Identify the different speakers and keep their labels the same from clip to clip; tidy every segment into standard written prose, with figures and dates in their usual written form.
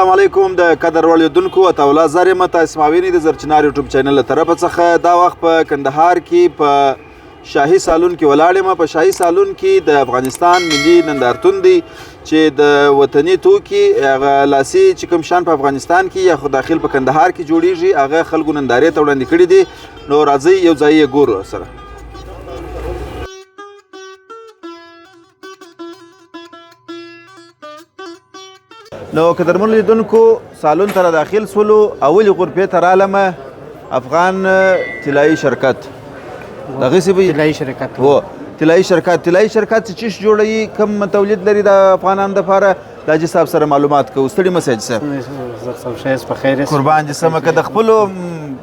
Speaker 1: السلام علیکم د قدر وړ لیدونکو اتولا زر یم تاسو ماوینې د زرچنار یوټیوب چینل له طرفه څخه دا وخت په کندهار کې په شاهي سالون کې ولاړ یم. په شاهي سالون کې د افغانستان ملي نندارتون دی چې د وطني توکي هغه لاسي چې کوم شان په افغانستان کې یا خو داخل په کندهار کې جوړیږي هغه خلکو نندارې ته وړاندې کړي دي. نو راځئ یو ځای یې ګورو سره. نو قدرمنو لیدونکو سالون ته داخل سولو اولي غرفې ته رالمه افغان طلایي شرکت دغسې به
Speaker 2: طلایي شرکت
Speaker 1: هو طلایي شرکت چې چیش جوړوي کوم تولید لري د افغانانو دپاره د حاجي صاحب سره معلومات کوو. ستړي مه سئ حاجي صاحب قربان جي سمه که د خپلو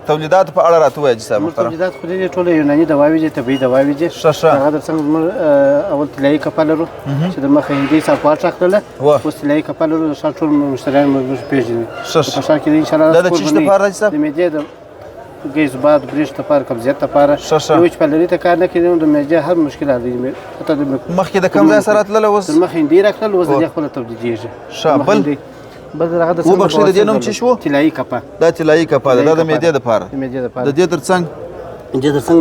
Speaker 1: تولیداتو په اړه راته ووایه حاجي صاحب محترم.
Speaker 2: تولیدات خو دې ټوله یوناني دواوې دي طبیعي دواوې دي. هغه در څنګه زموږ اول طلایي کپه لرو چې د مخه هندي صفات راغله اوس طلایي کپه لرو د ښار ټول مشتریان موږ پېژني په ښار کې انشاءالله
Speaker 1: دا د چیش لپاره حاجي صاحب
Speaker 2: د معدې د ګیس باد برېش لپاره قبضیت لپاره یو چې پلري ته کار نه کوي نو د معدې هر مشکل حل دی.
Speaker 1: مخکې د کوم ځای سره تلله اوس
Speaker 2: د مخه هندي راغله اوس د دې خپله تولیدېږي. بل هغه د
Speaker 1: وبخښئ د دې نوم څه شو؟
Speaker 2: طلایي کپه.
Speaker 1: دا طلایي کپه ده دا د معدې دپاره د دې تر څنګ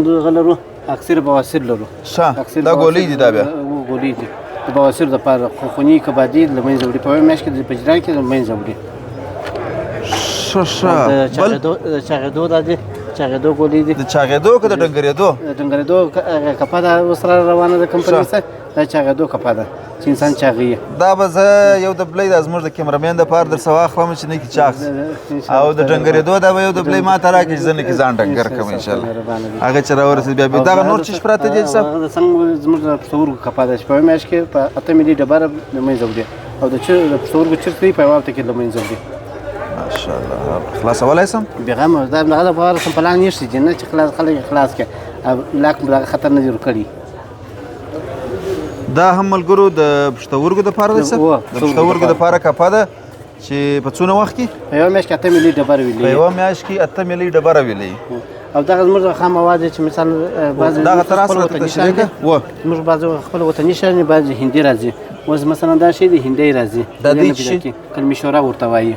Speaker 2: دغه لرو اکثر بواسیر لرو.
Speaker 1: دا ګولۍ دي دا بیا
Speaker 2: ګولۍ دي د بواسیر دپاره خوني کبادي له منځه وړي په یوه میاشت کې د پجران کې له منځه وړي. د چاغېدو دا دي چاغېدو ګولۍ دي.
Speaker 1: د چاغېدو که د ډنګرېدو؟
Speaker 2: د ډنګرېدو کپه ده اوس را روانه ده کمپنۍ سره دا چاغېدو کپه ده چې انسان چاغوي.
Speaker 1: دا به زه یو دبلی دا زموږ د کیمرمین دپاره در څه واخلم چې نه کې چاغ شي او د ډنګرېدو دا به یو دبلی ما ته راکړي چې زه نه کې ځان ډنګر کړم انشاءالله هغه چې راورسېد بیا دغه نور چیز پراته دي صاحب؟
Speaker 2: څنګه زموږ د پښتورګو کپه ده چې په یوه میاشت کې په 8 ملي ډبره له منځه وړي او د پښتورګو چرت دی په یوه هفته کې له منځه وړي.
Speaker 1: ماشاءالله خلاصولی شم؟
Speaker 2: بېغمه دا دغه لپاره سمپلان نشته چې نه چې خلک خلاص کړي لاک خطر نه جوړ کړي.
Speaker 1: دا هم ملګرو د پښتورګو دپاره ده څه؟ د پښتورګو دپاره کپه ده چې په څونه وخت کې؟
Speaker 2: په یوه میاشت کې 8 ملي ډبره ویلي.
Speaker 1: په یوه میاشت کې 8 ملي ډبره ویلي.
Speaker 2: او دغه زموږ خام مواد چې مثال بعضې
Speaker 1: دغه تر اصله ته تشریح کړه
Speaker 2: زموږ بعضې خپل وطني شیان بعضې هندي راځي. اوس مثلا دا شی د هندۍ راځي
Speaker 1: دا دی چې
Speaker 2: کلمیشوره ورته وایي.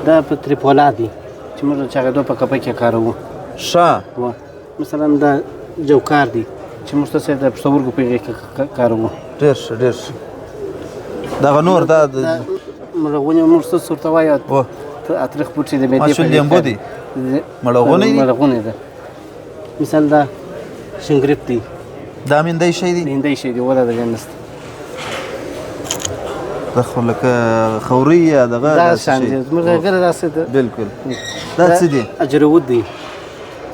Speaker 2: دا په تریپولا دی چې موږ د چاغېدو په کپه کې کاروو. مثلا دا جوکار دی چې موږ تاسې د پښتورګو په هغې کې کاروو.
Speaker 1: ډېر ښه ډېر ښه. دغه نور دا
Speaker 2: مړغونې موږ څه ورته وایو اتریخ بوټي د معدې
Speaker 1: ماشول لیمبو دی مړغونې دي
Speaker 2: مړغونې ده. مثال دا شنګریپ دی
Speaker 1: دا میندی شی دی؟
Speaker 2: میندی شی دی وله دغه نسته
Speaker 1: دا خو لکه خوري یا دغه
Speaker 2: دا شان دی زموږ هغه داسې ده.
Speaker 1: بلکل دا څه دی؟
Speaker 2: اجرود دی.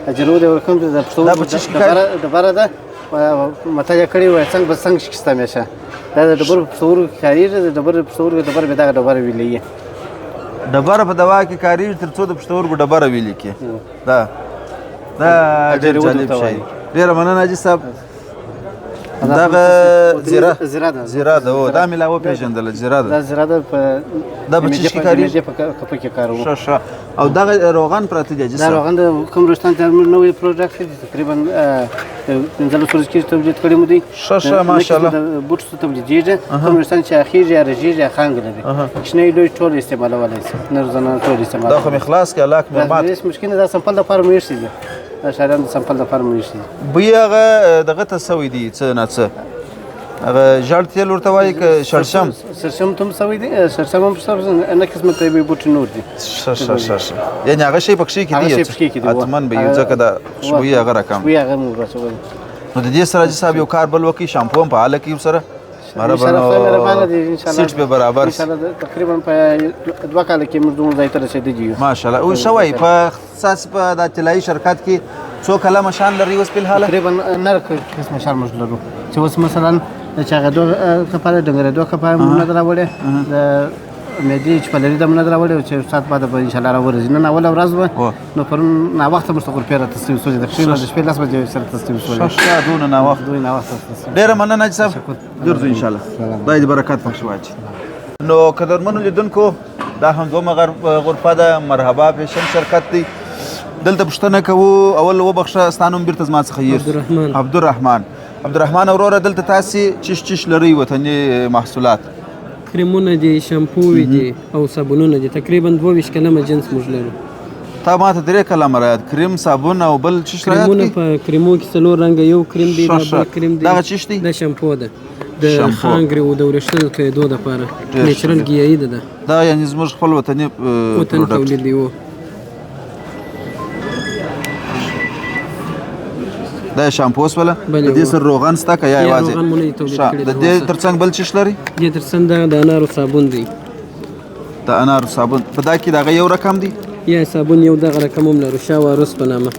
Speaker 2: اجرود ورکوم د پښتورګو ډبره ده مطالعه کړې وای څنګه به څنګه شکسته همیشه دا د ډبرو په پښتورګو کې کارېږي د ډبرو په پښتورګو ډبره بیا دغه ډبره ویلي
Speaker 1: ډبره په دوا کې کارېږي تر څو د پښتورګو ډبره ویلي کړي. دا ډېر جالب شی. ډېره مننه حاجي صاحب. دغه زیره ده هو دا مې لا وپېژندله زیره ده.
Speaker 2: دا زیره ده
Speaker 1: دا په چیش کې کارېږي؟
Speaker 2: په کپه کې کاروو.
Speaker 1: ښه او دغه روغن پراته دي حاجي صاحب؟
Speaker 2: دا روغن د کوم روشتان ته زموږ نوی پروډکټ دی تقریبا 15 ورځې کې تولید کړی مو دی.
Speaker 1: ښه ماشاءالله.
Speaker 2: د بوټو څخه تولیدېږي کوم روشتان چې اخیږي یا رژېږي یا خانګ لري کوچنی لوی ټول استعمالولی شي نر زنانه ټول استعمالولی.
Speaker 1: دا خو مې خلاص کړه الله اکبر مات.
Speaker 2: هېڅ مشکل نه دا سمپل دپاره مو ایښي دي دا شاعران د سمپل دپاره مو ایښي دي.
Speaker 1: بوی هغه دغه ته سوی دی څه نه څه هغه ژړ تیل ورته وایي که شړشم؟
Speaker 2: شړشم ته هم سوی دی شړشم هم پکې نه قسمه طبیعي بوټي نور دي.
Speaker 1: ښه یعنې هغه شی پکښې کې دی حتمن به یو ځکه د خوشبویي هغه راکم
Speaker 2: خوشبویي هغه مو راچولی.
Speaker 1: نو د دې سره حاجي صاحب یو کار بل وکړي شامپو هم فعاله کړي ورسره سیټ به برابر شي.
Speaker 2: تقریبا په 2 کاله کې موږ دومره ځای ته رسېدلي یو
Speaker 1: ماشاءالله. اوس ښه وایي په اساس په دا طلایي شرکت کې څو کلمه شان لري اوس فلحاله؟
Speaker 2: تقریبا 9 قسمه شان موږ لرو چې اوس مثلا د چاغېدو کپه د ډنګرېدو کپه موږ نه راوړې د معدې چې پلري ده موږ نه راوړې چې ساعت بعد به انشاءالله راورځي. نن اوله ورځ به نو پرون ناوخته موږ ته غرفې را تسلیم شولې د شپې 10 بجې سره تسلیم شولې.
Speaker 1: ښه دونه ناوخته ډېره مننه حاجي صاحب. درځو انشاءالله خدای دې برکت پکښې واچي. نو قدرمنو لیدونکو دا هم دومه غرفه ده مرحبا فیشن شرکت دی. دلته پوښتنه کوو اول وبخښه ستا نوم بېرته زما څخه هېر؟ عبدالرحمن وروره دلته تاسې چیش لرئ وطني محصولات؟
Speaker 3: کریمونه دي، شامپوې دي او صابونونه دي. تقریبا 22 کلمه جنس موږ لرو.
Speaker 1: تا ما ته 3 کلمه را یاد، کریم، صابون او بل څه را یاد
Speaker 3: کریمونه په کریمو کې 4 رنګه، یو کریم دی، دا بل کریم دی.
Speaker 1: دغه څه دی؟
Speaker 3: دا شامپو ده د خانګرې او د وریښتو تویدو دپاره، نیچرل ګیایي ده.
Speaker 1: دا یعنې زموږ خپل وطني
Speaker 3: تولید دی.
Speaker 1: دا شامپو سوله، د دې سره روغن شته که یا یوازې؟
Speaker 3: روغن مو نه دي تولید کړي.
Speaker 1: د دې تر څنګ بل څه لري؟
Speaker 3: دې تر څنګ د انارو صابون دی.
Speaker 1: د انارو صابون په دا کې دغه یو رقم دی؟
Speaker 3: یا صابون یو دغه رقم هم لرو، شاوارس په نامه.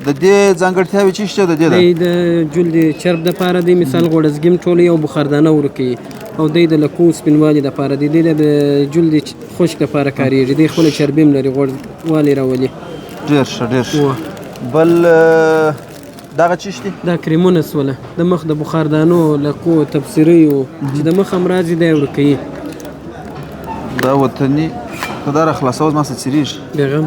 Speaker 1: د دې ځانګړتیاوې څه شته د دې؟
Speaker 3: دی د جلد چرب دپاره دی، مثال غوړزګیم ټولوي او بخاردانه ورکوي، او دی د لکو سپینوالي دپاره دی، دی د جلد خشک دپاره کارېږي، دی خپله چربي هم لري، غوړوالی راولي.
Speaker 1: ډېر ښه ډېر ښه. بل دغه څه شته؟ دا
Speaker 3: کریمونه سوله د مخ د بخاردانو، لکو، تبصریو چې د مخ امراض دی یې ورکوي.
Speaker 1: دا وطني که دا را خلاصوه زما څه څیرېږي
Speaker 3: بېغم.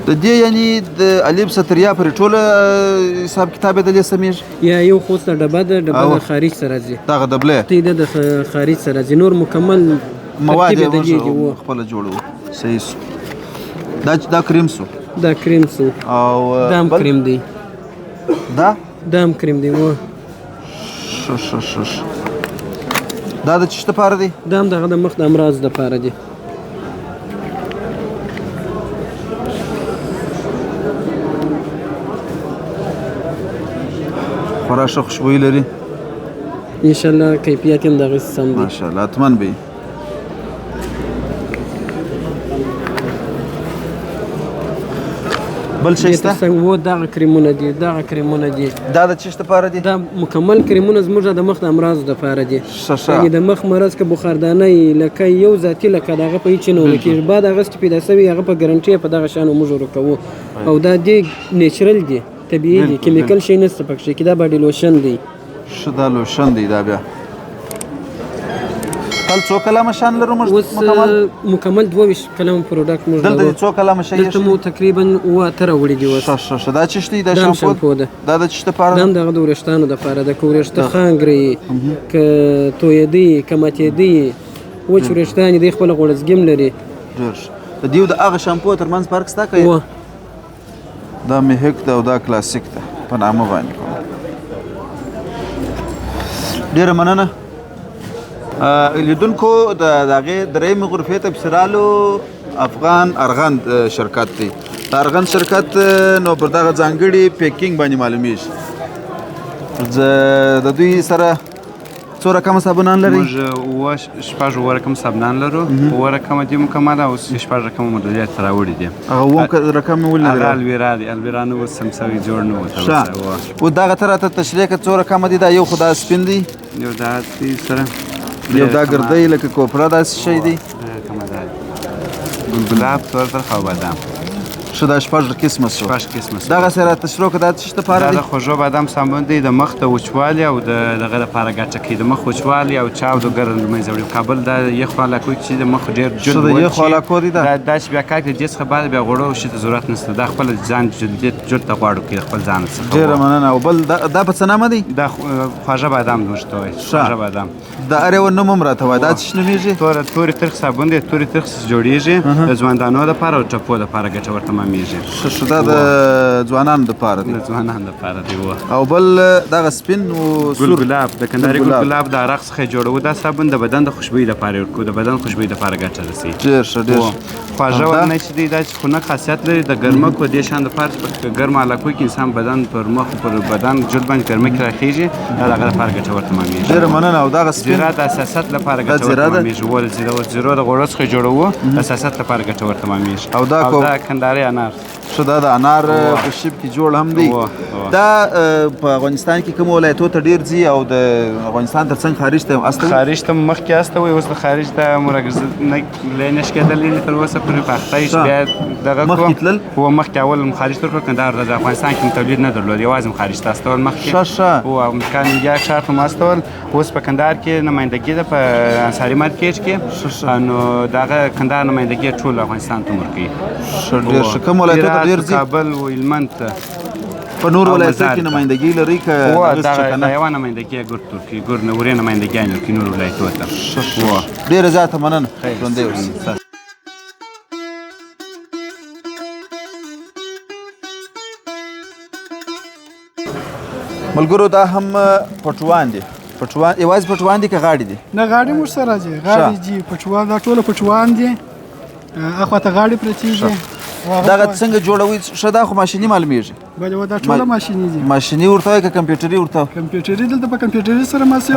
Speaker 1: د دې یعنې د الف ستریا پورې ټوله حساب کتاب یې دلې سمیږي؟
Speaker 3: یا یو خو څه ډبه ده، ډبه د خارج سره ځي،
Speaker 1: دغه دبلې
Speaker 3: دی د خارج سره ځي، نور مکمل
Speaker 1: مواد یې موږ خپله جوړوو. صحیح سو. دا کریم سو،
Speaker 3: دا کریم سو، او دا هم کریم دی، دا هم کریم دی.
Speaker 1: ښه. دا د څه دپاره دی؟
Speaker 3: دا هم دغه د مخ د امراض دپاره دی.
Speaker 1: خورا ښه خوشبويي لري
Speaker 3: انشاءالله، کیفیت یې هم دغسې سم دی
Speaker 1: ماشاءالله. حتماً به بل شی شته؟
Speaker 3: و دغه کریمونه دي، دغه کریمونه دي.
Speaker 1: دا د څه دپاره دي؟
Speaker 3: دا مکمل کریمونه زموږ د مخ د امراضو دپاره دي. یعنې د مخ مرض که بخاردانه یي، لکه یو ذاتي لکه د هغه په هېڅ نه ونه کېږي، بعد هغه چې پیدا سوي هغه په ګرنټي په دغه شیانو موږ ورکوو. او دا دی نیچرل دی، طبیعي دی، کیمیکل شی نشته پکښې کې. دا باډي لوشن دی.
Speaker 1: ښه، دا لوشن دی. دا بیا کل څو کلمه شان لرو موږ؟
Speaker 3: اوس مکمل 22 کلمه پروډکټ موږ لرو.
Speaker 1: دلته څو کلمه شی
Speaker 3: دلته مو تقریبا 8 راوړي دي اوس.
Speaker 1: ښه. دا څه شی؟ دا شامپو ده. دا د څه دپاره ده؟
Speaker 3: دا هم دغه د وریښتانو دپاره ده، که وریښته خانګرې، که تویېدي، که ماتېدي، وچ وریښتان دی، خپله غوړزګیم لري.
Speaker 1: ډېر ښه. د دې او د هغه شامپو ترمنځ فرق شته که؟ دا مهک ده او دا کلاسیک ده په نامه باندې. ډېره مننه لیدونکو. د هغې درېیمې غرفې ته پسې رالو. افغان ارغند شرکت دی. د ارغند شرکت نو پر دغه ځانګړي پیکینګ باندې معلومیږي. د دوی سره څو رقمه صابونان لري؟
Speaker 4: موږ شپږ رقم صابونان لرو. اووه رقمه دي مکمله، او شپږ رقمه مدلیات ته راوړي دي.
Speaker 1: هغه اووم رقم مې ولې لري؟
Speaker 4: هغه الویرا دی. الویرا نه اوس سم سوی جوړ نه و.
Speaker 1: ښه. و دغه ته راته تشریح کړه څو رقمه دي؟ دا یو خو دا سپین دی،
Speaker 4: یو دا دی سره،
Speaker 1: یو دا ګردی لکه کوپره داسې شی دی،
Speaker 4: ګلګلاب، تور ترخ او بادام.
Speaker 1: ښه. دا شپږ قسمه شو. دغه سره تشریح کړه دا څه دپاره دی؟
Speaker 4: دا د خوږو بادام صابون دی، د مخ د وچوالي او دغه دپاره ګټه کوي، د مخ وچوالي او چاود او ګرم له منځه وړي. کابل دا یخو علاقو کې چې د مخ ډېر جلد
Speaker 1: وچ، یخو علاقو دی
Speaker 4: دا چې بیا کار کوي، د دې څخه بعد بیا غوړو او شي ته ضرورت نشته. دا خپل ځان جلد ته غواړو کوي خپل ځان څخه.
Speaker 1: ډېره مننه. او بل دا په څه نامه دی؟
Speaker 4: دا خواږه بادام موږ ته وایي، خواږه بادام.
Speaker 1: د هر یو نوم هم راته وایه. دا څه نومېږي؟
Speaker 4: تورې ترخ صابون دی. تورې ترخ جوړېږي د ځوانانو دپاره او ټپو دپاره ګټور تمامېږي.
Speaker 1: دا د ځوانانو دپاره دی.
Speaker 4: د ځوانانو دپاره دی.
Speaker 1: او بل دغه سپین و سور
Speaker 4: ګلګلاب، د کندهاري ګلګلاب د عرق څخه جوړوو. دا صابون د بدن د خوشبویي دپاره ورکوو، د بدن خوشبویي دپاره ګټه رسوي.
Speaker 1: ډېر ښه ډېر ښه.
Speaker 4: خواږه ورنی چې دی دا چې خنک خاصیت لري، د ګرمکو دې شان دپاره چې په ګرمو علاقو کې انسان بدن پر مخ پر بدن جلد باندې ګرمکې راخېږي، دا د هغه دپاره ګټور تمامېږي.
Speaker 1: ډېره مننه. او دغه سپین
Speaker 4: زیره د حساسیت لپاره ګټور تمامېږي. ولې زیره د غوړو څخه جوړوو، د حساسیت لپاره ګټور تمامېږي.
Speaker 1: او دا
Speaker 4: کندهاري انار.
Speaker 1: ښه. دا د انار په شیب کې جوړ هم دی. دا په افغانستان کې کوم ولایتو ته ډېر ځي او د افغانستان تر څنګ خارج ته هم استوي؟
Speaker 4: خارج ته مخکې استوي، اوس د خارج ته نشي کېدلی تر اوسه پورې په اخته یې چې بیا دغه
Speaker 1: مخکې تلل.
Speaker 4: هو مخکې اول خارج ته کړل. کندهار د افغانستان کې تولید نه درلود، یوازې خارج ته استول مخکې.
Speaker 1: ښه.
Speaker 4: او امریکا نیویارک ښار ته استول. اوس په کندهار کې نمایندګي ده په انصاري مارکېټ کې. نو دغه کندهار نمایندګي ټول افغانستان ته ورکوي.
Speaker 1: ډېر ښه. کوم ولایتو ته ډېر ځي؟
Speaker 4: کابل و هلمند ته.
Speaker 1: په نور ولایتونو کې نمایندګي لري که دغسې چې که
Speaker 4: دا
Speaker 1: نه
Speaker 4: یوه نمایندګي ګور ترکي ګور نورې نمایندګیانې ورکوي نورو ولایتونو ته
Speaker 1: ډېره زیاته مننه ژوندی اوسئ. ملګرو دا هم پټوان دي یوازې پټوان دي که غاړې دي؟
Speaker 5: نه غاړې موږ سره راځي غاړې دي پټوان دا ټوله پټوان دي اخواته غاړې پرتې دي
Speaker 1: دغه څنګه جوړوي ښه دا خو ماشیني معلومیږي
Speaker 5: بله دا ټوله ماشیني دي
Speaker 1: ماشیني ورته وایي که کمپیوټري ورته
Speaker 5: کمپیوټري دلته په کمپیوټري سره خاصې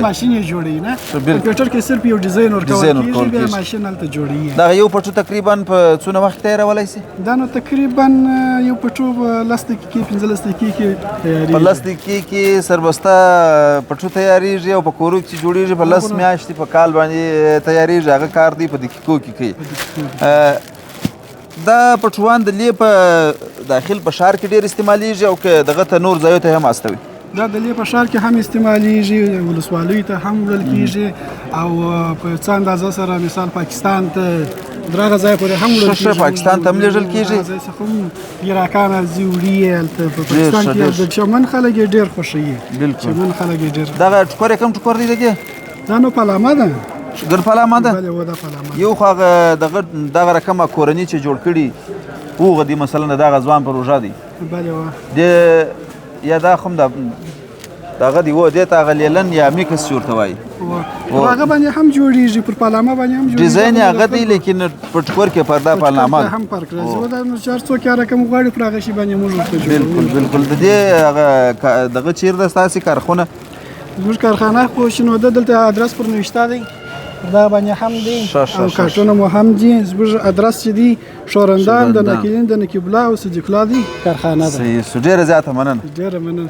Speaker 5: ماشین یې جوړوي نه کمپیوټر کې صرف یو ډیزاین ورکول کېږي بیا ماشین هلته جوړوي
Speaker 1: دغه یو پټو تقریبا په څونه وخت تیارولی شي؟
Speaker 5: دا نو تقریبا یو پټو 10 دقیقې 15 دقیقې
Speaker 1: په 10 دقیقې کې سربسته پټو تیاریږي او په کورو کې جوړیږي په 10 میاشتې په کال باندې تیاریږي هغه کار دی په دقیقو کې کوي. دا پټوان د لې په داخل په ښار کې ډېر استعمالیږي او که دغه ته نور ځایو ته هم استوي؟
Speaker 5: دا د لې په ښار کې هم استعمالیږي ولسوالیو ته هم وړل کېږي او په څه اندازه سره مثال پاکستان ته درغه ځای پورې هم وړل کېږي.
Speaker 1: پاکستان ته هم لیږل کېږي؟
Speaker 5: ځای څخه هم پیراکان راځي وړي هلته په پاکستان کې د چمن خلک یې ډېر خوښوي. چمن خلک یې ډېر
Speaker 1: دغه ټوکر یې کوم ټوکر دی دګې؟
Speaker 5: دا نو پلامه ده
Speaker 1: ګرپلامه ده؟
Speaker 5: بله و دا پلامه
Speaker 1: یو خو هغه دغه رقمه کورني چې جوړ کړي هغه دي مثلا دغه ځوان په روژه دی
Speaker 5: بله و
Speaker 1: یا دا خو هم دغه دی و دې ته هغه لیلن یا میکس چې ورته وایي
Speaker 5: هغه باندې هم جوړیږي پر پلامه باندې هم جوړیږي
Speaker 1: ډیزاین یې هغه دی لیکن په ټوکر کې پرده پلامه ده
Speaker 5: هم فرق راځي و دا نو چې هر څوک یې رقم غواړي پر هغه شي باندې موږ ورته جوړوو.
Speaker 1: بالکل د دې هغه دغه چیرې ده ستاسې کارخونه؟
Speaker 5: زموږ کارخانه خو شنوده دلته ادرس پر نوشته دی دا باندې هم دی او کارټونه مو هم دي زموږ ادرس چې دی شورندان د نکیلین د نکیبلا او صدیق الله دی کارخانه ده.
Speaker 1: ډېره زیاته مننه.
Speaker 5: ډېره مننه.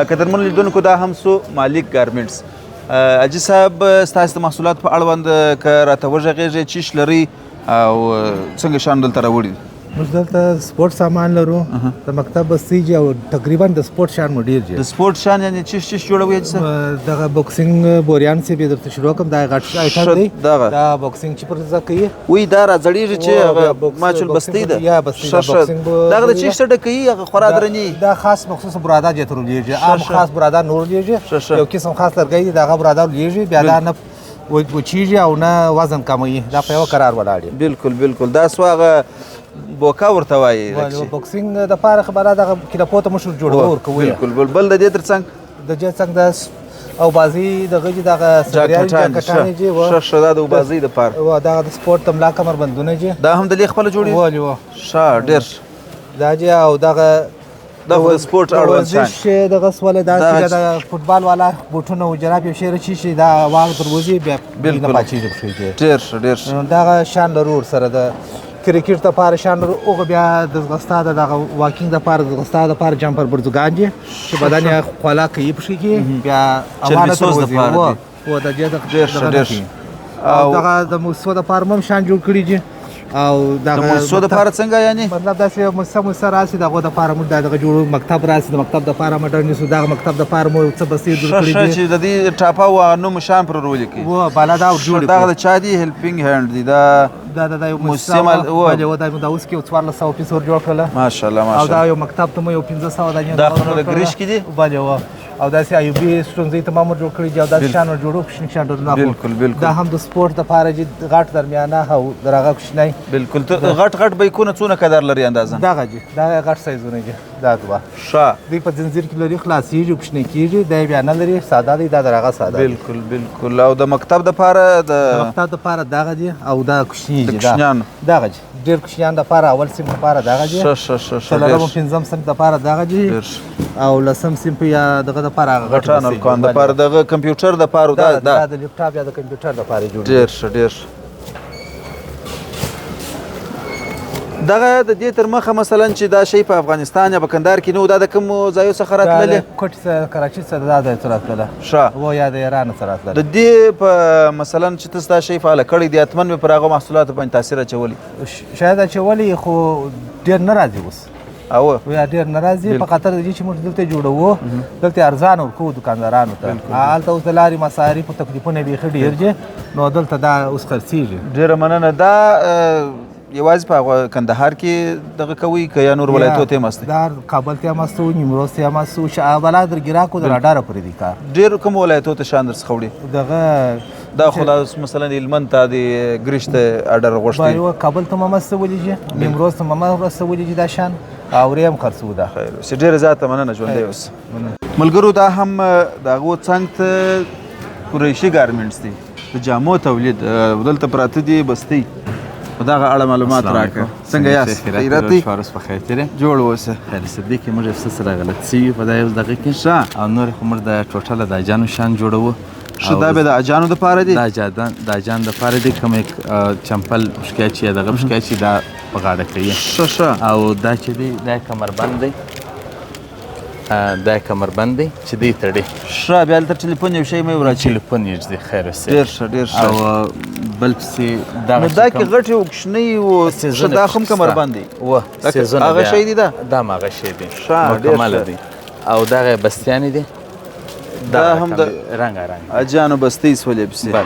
Speaker 1: قدرمن لیدونکو دا هم سو مالک ګارمنټس حاجي صاحب ستاسو د محصولاتو په اړوند که راته وغږېږئ چیش لري او څنګه شیان دلته راوړي دي؟
Speaker 6: موږ دلته سپورټ سامان لرو د مکتب بستیږي او تقریبا د سپورټ شیان مو ډېر دي.
Speaker 1: د سپورټ شیان یعنې چیش جوړوي حاجي صاحب؟
Speaker 6: دغه بوکسینګ بوریان چې به درته شروع کوم دا غټ آیټم دی دا بوکسینګ چې پر ځکه کوي
Speaker 1: وی دا راځړېږي چې هغه ماچل بستۍ ده
Speaker 6: یا بستۍ دا بوکسینګ
Speaker 1: دغه د چیش څه ډکوي هغه خورا درنې
Speaker 6: دا خاص مخصوص برادا جته لېږي عام خاص برادا نور لېږي یو قسم خاص لرګی دغه برادا لېږي بیا دا نه وچیږي او نه وزن کموي دا په یو قرار ولاړ دی.
Speaker 1: بالکل دا سو هغه بوکا ورته وایي
Speaker 6: بوکسینګ د پاره خبره دغه کله پوته مشهور جوړول کوي
Speaker 1: بالکل بل د دې ترڅنګ
Speaker 6: د دې څنګه او بازی دغه دغه سریال جاکټانې جی و
Speaker 1: شدا د بازی د پاره
Speaker 6: و دغه د سپورت تملا کمر بندونه جی
Speaker 1: دا هم د لیک خپل جوړي
Speaker 6: و
Speaker 1: ډېر
Speaker 6: دا جی او دغه
Speaker 1: د سپورت اړوند
Speaker 6: شي دغه سواله دا چې د فوتبال والا بوټونه او جراب یو شی رچی شي دا واغ دروازې بیا نه پاتې شي
Speaker 1: ډېر
Speaker 6: دغه شان ضرور سره د کرکټ ته پاره شان او بیا د غستا د واکینګ د پاره د غستا د پاره جمپر برزګان دي چې بدن یې خلا کوي پښې کې بیا امانت وځي او د دې د او دغه د موسو د پاره مم شان جوړ کړی دي او
Speaker 1: د موسو د پاره څنګه یعنی
Speaker 6: مطلب دا چې موسو راسي دغه د پاره مو دغه جوړ مکتب راسي د مکتب د پاره مډرن سو دغه مکتب د پاره مو څه بسې جوړ کړی دي
Speaker 1: چې د دې ټاپا و نو مشان پر رول کې
Speaker 6: و بالا دا جوړ
Speaker 1: دغه د چا دی هیلپینګ هاند دی دا
Speaker 6: یو مستعمل او دا اوس کې 1400 پیسو جوړ کړل ماشاءالله او دا یو مکتب ته مو یو 1500
Speaker 1: دا خو د ګریش کې دی
Speaker 6: باندې و او دا سي ایوبي ستونزې تمام جوړ کړی دی او دا شانو جوړو کښین شان نه
Speaker 1: بالکل
Speaker 6: دا هم د سپورت د پاره چې غټ درمیانه او درغه کښنی
Speaker 1: بالکل غټ بیکونه څونه قدر لري اندازه
Speaker 6: دغه جی دا غټ سایزونه دي دا دوا
Speaker 1: ښه
Speaker 6: دوی په زنجیر کې لري خلاصيږي کښنی کیږي دا بیا نه لري ساده دی دا درغه ساده
Speaker 1: بالکل او د مکتب د پاره
Speaker 6: دغه دی او دا کښنی دي دغه جی ډیر کښنیان د پاره اول سیم د پاره دغه جی سلام پنځم سم د پاره دغه جی او لسم سیم په یا دغه د پاره
Speaker 1: غټان الکان د پاره دغه کمپیوټر د پاره
Speaker 6: دا د لپټاپ یا د کمپیوټر د پاره جوړ
Speaker 1: ډیر دغه د دې تر مخه مثلا چې دا شی په افغانستان یا په کندهار کې نو دا د کوم ځایو څخه راتللی
Speaker 6: کوټ څخه کراچي څخه دا د راتللی
Speaker 1: ښه
Speaker 6: و یا د ایران څخه راتللی
Speaker 1: د دې په مثلا چې تاسو دا شی فعاله کړی دی اتمن مې پر هغه محصولاتو باندې تاثیر اچولی
Speaker 6: شاید اچولی خو ډېر نه راځي اوس
Speaker 1: او
Speaker 6: ویا ډېر ناراضي په خاطر د دې چې موږ دلته جوړوو دلته ارزان ورکوو دکاندارانو ته هلته اوس د لارې مصارف او تکلیفونه بیخي ډېر دي نو دلته دا اوس خرڅېږي.
Speaker 1: ډېره مننه. دا یوازې په کندهار کې دغه کوي که یا نور ولایتو ته هم هستئ؟
Speaker 6: دا کابل ته هم هستو، نیمروز ته هم هستو، شاه در ګراکو د راډاره پورې دی کار.
Speaker 1: ډېر کوم ولایتو ته شان درڅخه وړي؟
Speaker 6: دغه
Speaker 1: دا خو دا مثلا هلمند ته د ګرشت اډر غوښتي،
Speaker 6: کابل ته هم استولیږي، نیمروز ته هم استولیږي دا شان او هم خرڅو ده.
Speaker 1: خیر اوس ډېره زیاته مننه ژوندی اوس. ملګرو دا هم د هغو څنګ ته قریشي ګارمنټس دي د جامو تولید دلته پراته دي بستۍ په دغه اړه معلومات راکړه. څنګه یاست؟ خیریت دی؟
Speaker 7: شپه ورځ په خیر تېرې.
Speaker 1: جوړ اوسه.
Speaker 7: خیر صدیق موږ یو څه سره غلط سوي په دا یو دغه کې او نور خو موږ د ټوټله د اجانو شان جوړوو.
Speaker 1: ښه دا بیا د اجانو دپاره دي؟
Speaker 7: د اجان دپاره دي کوم چمپل شکای چې دغه شکای چې دا په غاړه کوي.
Speaker 1: ښه
Speaker 7: او دا چې دی دا کمربند دی، دا کمربند دی چې دی تړي.
Speaker 1: ښه بیا هلته ټلیفون یو شی مې وراچي.
Speaker 7: ټلیفون یې ږدي. خیر اوسې.
Speaker 1: ډېر ښه ډېر ښه.
Speaker 7: او بل پسې
Speaker 1: نو دا کې غټې او کوچنۍ و ښه دا خو هم کمربند دی؟ هغه شی دی دا؟
Speaker 7: دا هم هغه شی دی
Speaker 1: مکمله
Speaker 7: دی. او دغه بستیانې دي
Speaker 1: دا هم د
Speaker 7: رنګارنګ
Speaker 1: اجانو بستۍ سولې پسې.
Speaker 7: بل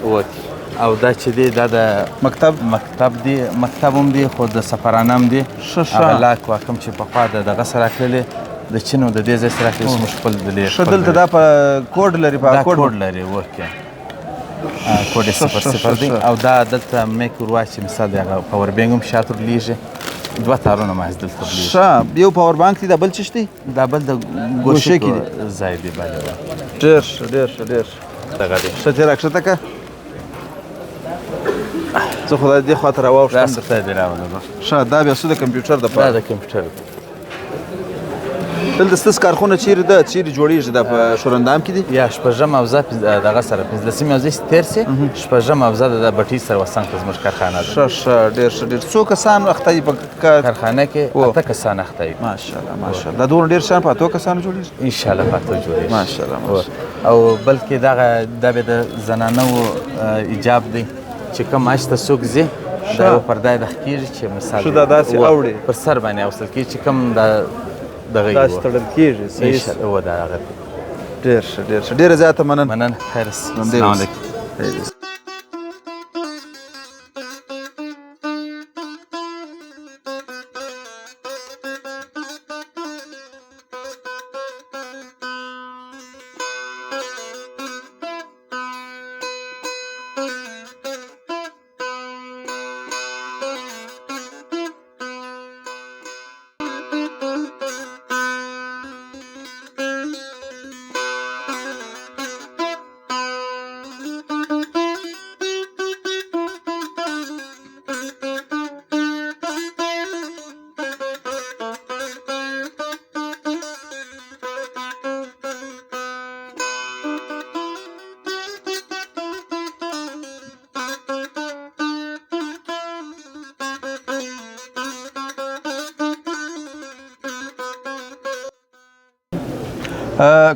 Speaker 7: اوکې. او دا چې دی دا د مکتب دی، مکتب هم دی خو د سفرانه هم دی. هغه لاک واکم چې پخوا دغه سره تللې د چین او د دې ځای سره تللې موږ خپل د
Speaker 1: ښه دلته دا په کوډ لري؟ په
Speaker 7: کوډ لري. اوکې. کوډ یې 0 دی. او دا دلته میک ور واچي مثال دی هغه پاور بینک هم شاته ورلیږي. 2 تارونه محض دلته ورلیږي.
Speaker 1: ښه یو پاور بانک دی. دا بل څه دی؟
Speaker 7: دا بل د ګوشې کې ځای دی.
Speaker 1: ډېر ښه ډېر ښه ډېر
Speaker 7: دغه دی.
Speaker 1: ښه تېره کښته که زه خو دا دې خوا ته راواوښتم.
Speaker 7: دا څه دی راوړه.
Speaker 1: ښه دا بیا څه د کمپیوټر دپاره؟
Speaker 7: دا د کمپیوټر دی.
Speaker 1: دلته ستاسو کارخونه چیرې ده؟ چیرې جوړېږي؟ دا په شورندام کې دي؟
Speaker 7: یا شپږم حوزه دغه سره 15مې حوزې چې تېر سي شپږم حوزه د بټۍ سره وسنګ ته زموږ کارخانه ده.
Speaker 1: ښه ډېر ښه ډېر. څو کسان اخته دي په
Speaker 7: کارخانه کې؟ 8 کسان اخته دي.
Speaker 1: ماشاءالله ماشاءالله. دا دومره ډېر شیان په 8 کسانو جوړېږي؟
Speaker 7: انشاءالله په 8 جوړېږي.
Speaker 1: ماشاءالله.
Speaker 7: او بلکې دغه دا به د زنانو ایجاب دی چې کوم معاش ته څوک ځي دا یو پرده د کېږي چې مثال
Speaker 1: دا داسې اوړي
Speaker 7: پر سر باندې اوسل کېږي چې کوم دغه
Speaker 1: داسې تړل کېږي. صحیح
Speaker 7: و دا هغه
Speaker 1: ډېر ښه ډېر ښه. ډېره زیاته
Speaker 7: مننه. خیر السلام علیکم.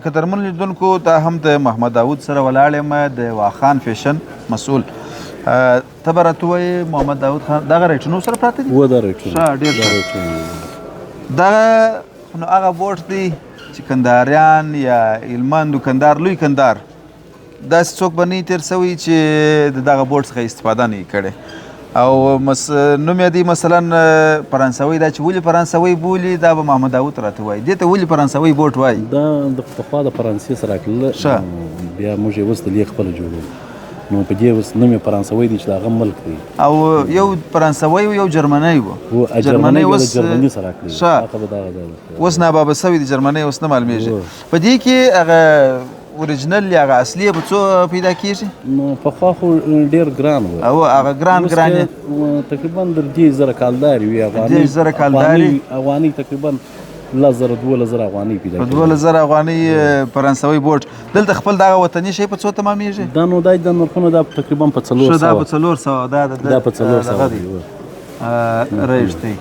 Speaker 1: قدرمن لیدونکو دا هم د محمد داود سره ولاړ یم د واخان فیشن مسؤل. ته به راته ووایې محمد داود خان دغه رایټونو سره پراته دي؟
Speaker 8: و دا رایټونه.
Speaker 1: ښه ډېر ښه. دغه نو هغه بوټ دی چې کندهاریان یا هلمند کندهار لوی کندهار داسې څوک به نه وي تېر سوی چې د دغه بوټ څخه استفاده نه وي کړې. او نوم یې دی مثلا فرانسوي. دا چې ولې فرانسوي بولي دا به محمد داود راته وایي. دې ته ولې فرانسوي بوټ وایي؟
Speaker 8: دا د پخوا د فرانسې سره راکړله بیا موږ یې اوس د لیک خپله جوړوو نو په دې اوس نوم یې فرانسوي دی چې د هغه ملک دی.
Speaker 1: او یو فرانسوي و یو جرمنی و.
Speaker 8: جرمني اوس جرمني سره راکړي.
Speaker 1: ښه اوس نابابه سوی دی جرمني اوس نه معلومېږي. په دې کې هغه اوریجنل یا هغه اصلي په څو پیدا کېږي؟
Speaker 8: نو پخوا خو ډېر ګران و.
Speaker 1: او هغه ګران
Speaker 8: تقریبا د 10,000 کالداري وي.
Speaker 1: 10,000 کالداري
Speaker 8: افغاني تقریبا 10,000-12,000 افغاني پیدا کېږي.
Speaker 1: 12,000 افغاني فرانسوي بوټ. دلته خپل دغه وطني شی په څو تمامېږي؟
Speaker 8: دا نو دا د نرخونو دا تقریبا په 400.
Speaker 1: دا په 400. دا
Speaker 8: په 400
Speaker 1: دی. رایشتي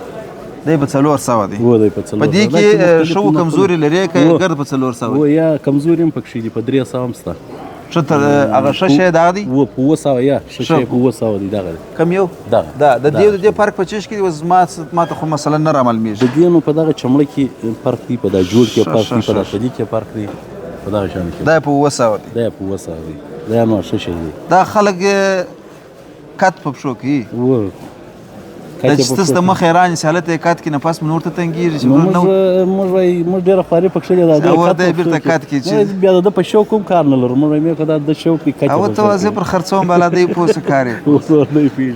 Speaker 1: دی په 400 دی.
Speaker 8: و دی په 400.
Speaker 1: په دې کې شو کمزوري لري که ګرد په 400
Speaker 8: و یا کمزوري هم پکښې دي په 300 هم شته.
Speaker 1: ښه تر هغه ښه شی دغه دی
Speaker 8: په 200 یا ښه شی په 200 دی دغه
Speaker 1: کم یو
Speaker 8: دغه
Speaker 1: د دې فرق په چیش کې اوس ما ته خو مثلا نه رامعلومېږي
Speaker 8: د دې نو په دغه چمړه کې فرق دی په دا جوړ کې فرق دی په دا تدي کې فرق دی په دغه شان کې
Speaker 1: دا په 200 دی
Speaker 8: دا په 200 دی دا نو ښه شی دی
Speaker 1: دا خلک کت په پښو کې د چې د مخ ایران سالت کات کې نفس منور ته تنګیږي چې
Speaker 8: موږ ډېر خواري پکښې دا
Speaker 1: ورته بیرته کات کې چې
Speaker 8: بیا د په شوق کوم کار نه لرم موږ مې کدا د شوق کې کات
Speaker 1: او ته وځي پر خرڅوم بالا دی پوسه کاری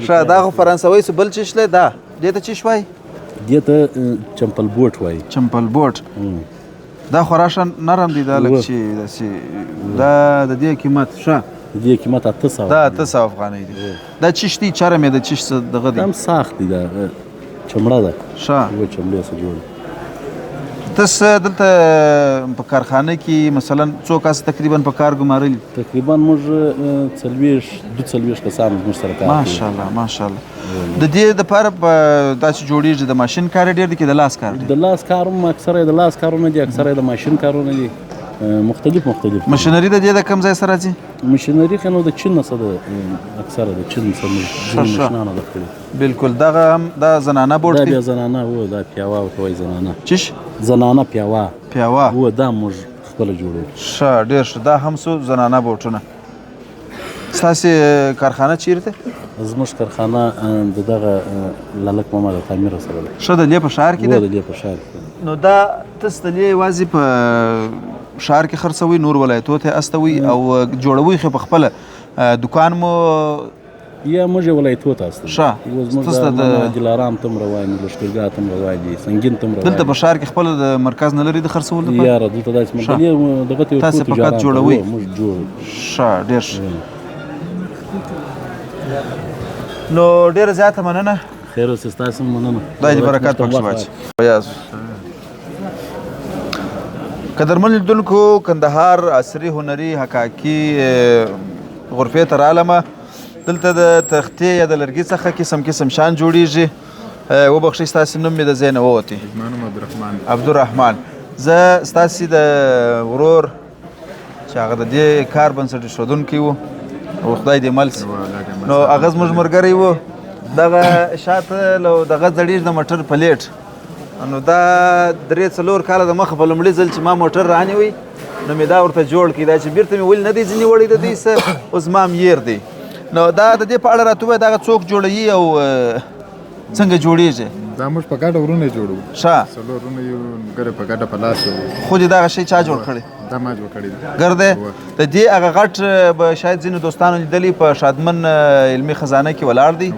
Speaker 1: شا دا خو فرانسوي څه بل چشله دا دې ته چش وای
Speaker 8: دې ته چمپل بوټ وای
Speaker 1: چمپل بوټ دا خوراشن نرم دی دا لکه چې دا د دې قیمت ښه
Speaker 8: دې قیمت 800
Speaker 1: دا 800 افغانۍ دی دا چشتي چرم دی چش دغه دی
Speaker 8: هم ساخت دی دا چمړه ده
Speaker 1: ښه
Speaker 8: و چمړه سره جوړ
Speaker 1: تاسو دلته په کارخانه کې مثلا څو کس تقریبا په کار ګمارل
Speaker 8: تقریبا موږ 40 کسان موږ سره کار
Speaker 1: ماشاءالله ماشاءالله د دې د لپاره داسې جوړیږي د ماشین کار ډېر دی کې د لاس کار دی
Speaker 8: د لاس کارونه اکثره د لاس کارونه دي اکثره د ماشین کارونه دي مختلف
Speaker 1: ماشینری د دې د کم ځای سره راځي
Speaker 8: ماشینری خنو د چین سره اکثره د چین سره ماشینانه د کړی
Speaker 1: بالکل دغه هم دا زنانه بورډ
Speaker 8: دی دا زنانه و دا پیاوا او توي زنانه
Speaker 1: چش
Speaker 8: زنانه پیاوا و دا موږ خپل جوړو
Speaker 1: ښه ډېر ښه دا هم څو زنانه بورډونه ستاسې کارخانه چیرته
Speaker 8: زموږ کارخانه دغه لالیک محمد تعمیر سره ده
Speaker 1: ښه د دې په ښار کې ده
Speaker 8: د دې په ښار کې
Speaker 1: نو دا تاسو د دې یوازې په ښار کې خرڅوي نور ولایتو ته استوي او جوړوي خو په خپل دکان مو
Speaker 8: یا موږ ولایتو ته استوي
Speaker 1: ښه
Speaker 8: تاسو د دلارام تم روان دي لشکرګاه تم روان دي سنگین تم روان
Speaker 1: دلته په ښار کې خپل د مرکز نه لري د خرڅول لپاره
Speaker 8: یا دلته داسې مدلې دغه ته
Speaker 1: تاسو فقط جوړوي
Speaker 8: موږ جوړ
Speaker 1: ښه ډېر نو ډېره زیاته مننه
Speaker 8: خیر اوسې ستاسو مننه
Speaker 1: خدای دې برکت پکښې واچي قدرمن لیدونکو کندهار عصري هنري حکاکي غرفې ته رالمه دلته د تختې یا د لرګي څخه قسم قسم شیان جوړیږي وبخښئ ستاسې نوم مې د ذهن نه ووتی
Speaker 9: زما نوم
Speaker 1: عبدالرحمن زه ستاسې د ورور چې هغه د دې کار بنسټ ایښودونکی و او خدای دې مل نو هغه زموږ ملګری و دغه شاته دغه ځړېږي د موټر پلیټ نو دا 3-4 کاله د مخه په لومړي ځل چې ما موټر رانیوی نو مې دا ورته جوړ کړي دا چې بیرته مې ولې نه دی ځینې وړی د دوی څه اوس ما یېر دی نو دا د دې په اړه راته ووایه دغه څوک جوړوي او څنګه جوړیږي
Speaker 9: دا موږ په ګډه ورونه جوړو
Speaker 1: ښه
Speaker 9: 4 ورونه یو ګډه په ګډه په لاس یو
Speaker 1: خو دې دغه شی چا جوړ کړی
Speaker 9: دا ما جوړ کړی
Speaker 1: ګرده د دې هغه غټ به شاید ځینو دوستانو لیدلی په شادمن علمي خزانه کې ولاړ دی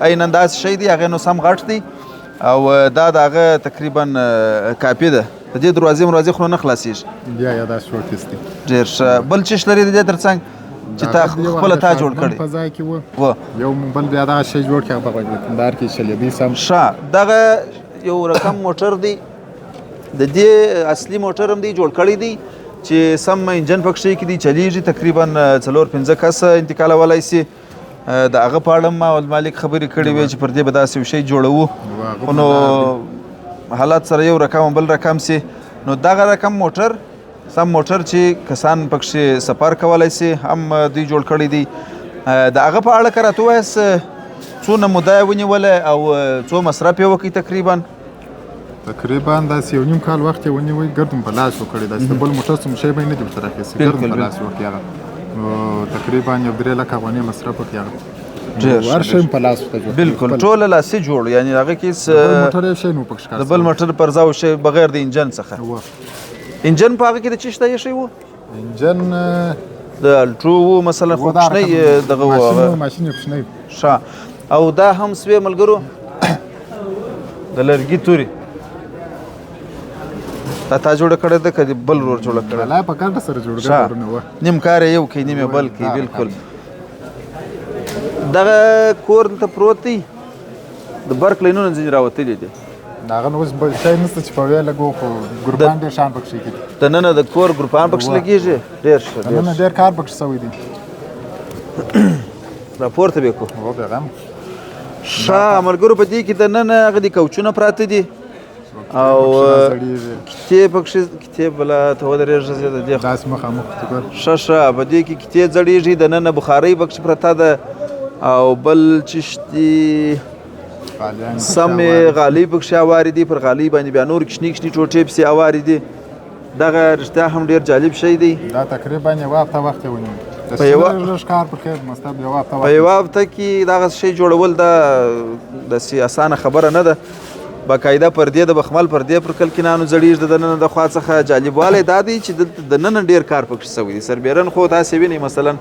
Speaker 1: عیناً داسې شی دی هغې نو سم غټ دی او دا د هغه تقریبا کاپي ده د دې دروازې خو نه خلاصېږي
Speaker 9: بیا یاداښت شوکیس دی
Speaker 1: ډېر ښه بل چیش لري د دې تر څنګ چې تا خپله تا جوړ کړی
Speaker 9: په ځای کې و یو بل بیا دغه شی جوړ کړی په کندهار کې شلیدي سم
Speaker 1: ښه دغه یو رقم موټر دی د دې اصلي موټر هم دی جوړ کړی دی چې سم انجن پکښې کې دی چلیږي تقریبا 4-5 کس انتقالولی سي د هغه په اړه ما مالک خبرې کړې وې چې پر دې به داسې یو شی جوړوو خو نو حالات سره یو رقم بل رقم سي نو دغه رقم موټر سم موټر چې کسان پکښې سفر کولی سي هم دوی جوړ کړی دی د هغه په اړه که راته ووایاست څونه موده یې ونیوله او څو مصرف یې وکړي
Speaker 9: تقریبا داسې یو نیم کال وخت یې ونیوی ګردم په لاس وکړی داسې د بل موټر څه شی به یې نه دي ورته راخیستي ګردم په لاس وکړي هغه نو تقریبا یو 3 لک افغانۍ مصرف وکړي هغه هر شی په لاس ورته جوړ
Speaker 1: بالکل ټوله لاسي جوړ یعنې هغه کې
Speaker 9: موټر یې شی نو پکښې
Speaker 1: د بل موټر پر ځای شی بغیر د انجن څخه انجن په هغه کې د چی شته یې شی و
Speaker 9: انجن
Speaker 1: د الټرو و مثلا خو کوچنی دغه و
Speaker 9: ماشین یې کوچنی
Speaker 1: ښه او دا هم سوی ملګرو د لرګي توري تا جوړه کړې ده که بل ورور جوړه کړې
Speaker 9: لا په ګډه سره جوړ کړی
Speaker 1: نیم کار یې یو کوي نیم یې بل کوي بالکل دغه کور دلته پروت دی د برق لینونه ځینې راوتلي دي
Speaker 9: هغه نو اوس بل شی نشته چې په ویې لګو خو ګروپان ډېر شیان پکښې کېدي
Speaker 1: دننه د کور ګروپان پکښې لګېږي ډېر ښه
Speaker 9: دننه ډېر کار پکښې شوی دی
Speaker 1: راپورته به یې کړو
Speaker 9: پیغام
Speaker 1: ښه ملګرو په دې کې دننه هغه دي کوچونه پراته دي او کتې پکښې کتې بله ته ودرېږه زه د دې
Speaker 9: داسې مخامخ
Speaker 1: ښه ښه په دې کې کتې ځړېږي دننه بخارۍ پکښې پرته ده او بل چشتي سمې غالۍ پکښې هوارې دي پر غالۍ باندې بیا نور کشني کشني ټوټې پسې هوارې دي دغه رښتیا هم ډېر جالب شی دی
Speaker 9: دا تقریبا یوه هفته وخت یې ونیو د سیلر ښکار په خیر مستب یوه هفته
Speaker 1: په یوه هفته کې دغه شی جوړول دا داسې اسانه خبره نه ده باقاعده پردې د بخمل پردې پر کلکینانو زړېږي د دننه د خوا څخه جالبوالی دا دی چې دلته دننه ډېر کار پکښې شوی دی سربیرن خو تاسې وینئ مثلا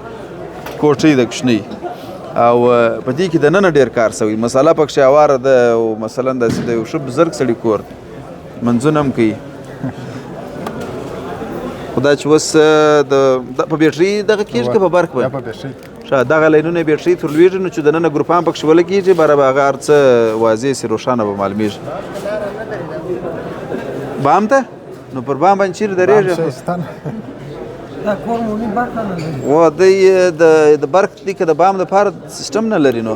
Speaker 1: کوټۍ د کوچنۍ او په دې کې دننه ډېر کار شوی مساله پکښې هواره ده او مثلا داسې د یو ښه بزرګ سړي کور منځونه هم کوي خو دا چې اوس په بیټرۍ دغه کېږي که په برق به ښه دغه لینونه یې بیټرۍ تر لوېږي نو چې دننه ګروپان پکښې ولګېږي باره به هغه هر څه واضح سي روښانه به معلومېږي بام ته نو پر بام باندې چیرې درېږي و دی د برق دی که د بام دپاره سیسټم نه لري نو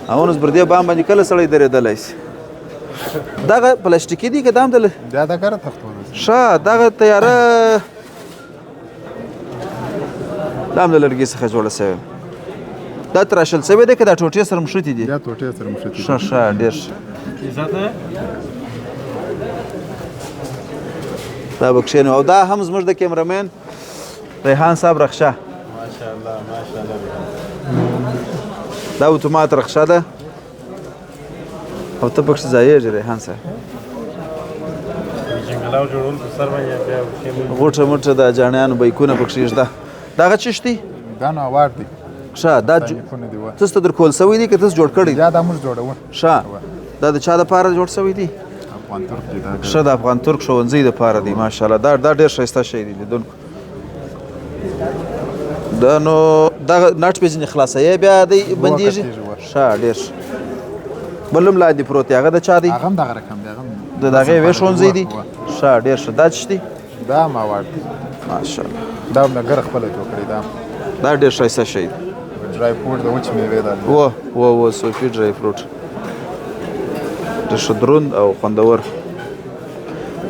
Speaker 1: او نو پر دې بام باندې کله سړی درېدلی شي دغه پلاستیکي دی که دا هم د
Speaker 9: ګره تختو
Speaker 1: ښه دغه تیاره دا هم د لرګي څخه جوړه شوې دا تراشل شوی دی که دا ټوټې سره مښتي دي
Speaker 9: دا ټوټې سره مښتي دي
Speaker 1: ښه ښه ډېر ښه دا به کښېنو او دا هم زموږ د کیمرمین ریحان صاحب رخشه
Speaker 8: ماشاءالله ماشاءالله
Speaker 1: دا اتومات رخشه ده او ته پکښې ځایېږي ریحان صاحب
Speaker 8: جنګلاو جوړول په سر باندې بیا
Speaker 1: غوټه موټه د جاڼیانو بیکونه پکښې ږده دغه چش دی
Speaker 9: دا نو اوار دی
Speaker 1: ښه دا تاسو ته درکول شوی دی که تاسو جوړ کړی
Speaker 9: یا دا موږ جوړو
Speaker 1: ښه دا د چا دپاره جوړ شوی دی
Speaker 9: افغان ترک دی دا
Speaker 1: ښه د افغان ترک ښوونځي دپاره دی ماشاءالله دا ډېر ښایسته شی دی لیدونکو دا نو دغه نټ پېژنې خلاصوي بیا دی بندېږي ښه ډېر ښه بل هم لاندې پروت دی هغه د چا دی
Speaker 9: هغه هم دغه رقم دی
Speaker 1: د دغې یوې ښوونځی دی ښه ډېر ښه دا څه دی
Speaker 9: دا ماوړ دی
Speaker 1: ماشاءالله
Speaker 9: دا هم ګره خپله جوړ کړې
Speaker 1: دا ډېر ښایسته شی دی
Speaker 9: ډرای فروټ د وچې مېوې دا
Speaker 1: و صوفي ډرای فروټ ډېر ښه دروند او خوندور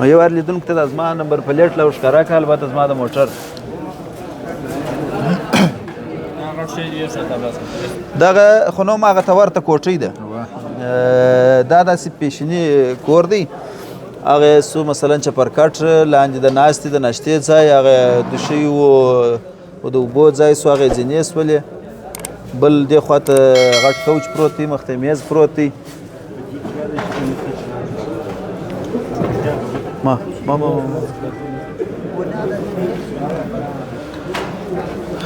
Speaker 1: نو یو وار لیدونکو ته دا زما نمبر پلیټ له ښکاره کړه البته زما د موټر دغه خو نوم هغه ته ورته کوټۍ ده دا داسې پیشني کور دی هغه سو مثلا چپرکټ لاندې د ناستې د ناشتې ځای هغه دوشۍ و د اوبو ځای سو هغه ځینې سولې بل دې خوا ته غټ کوچ پروت دی مخ ته میز پروت دی ما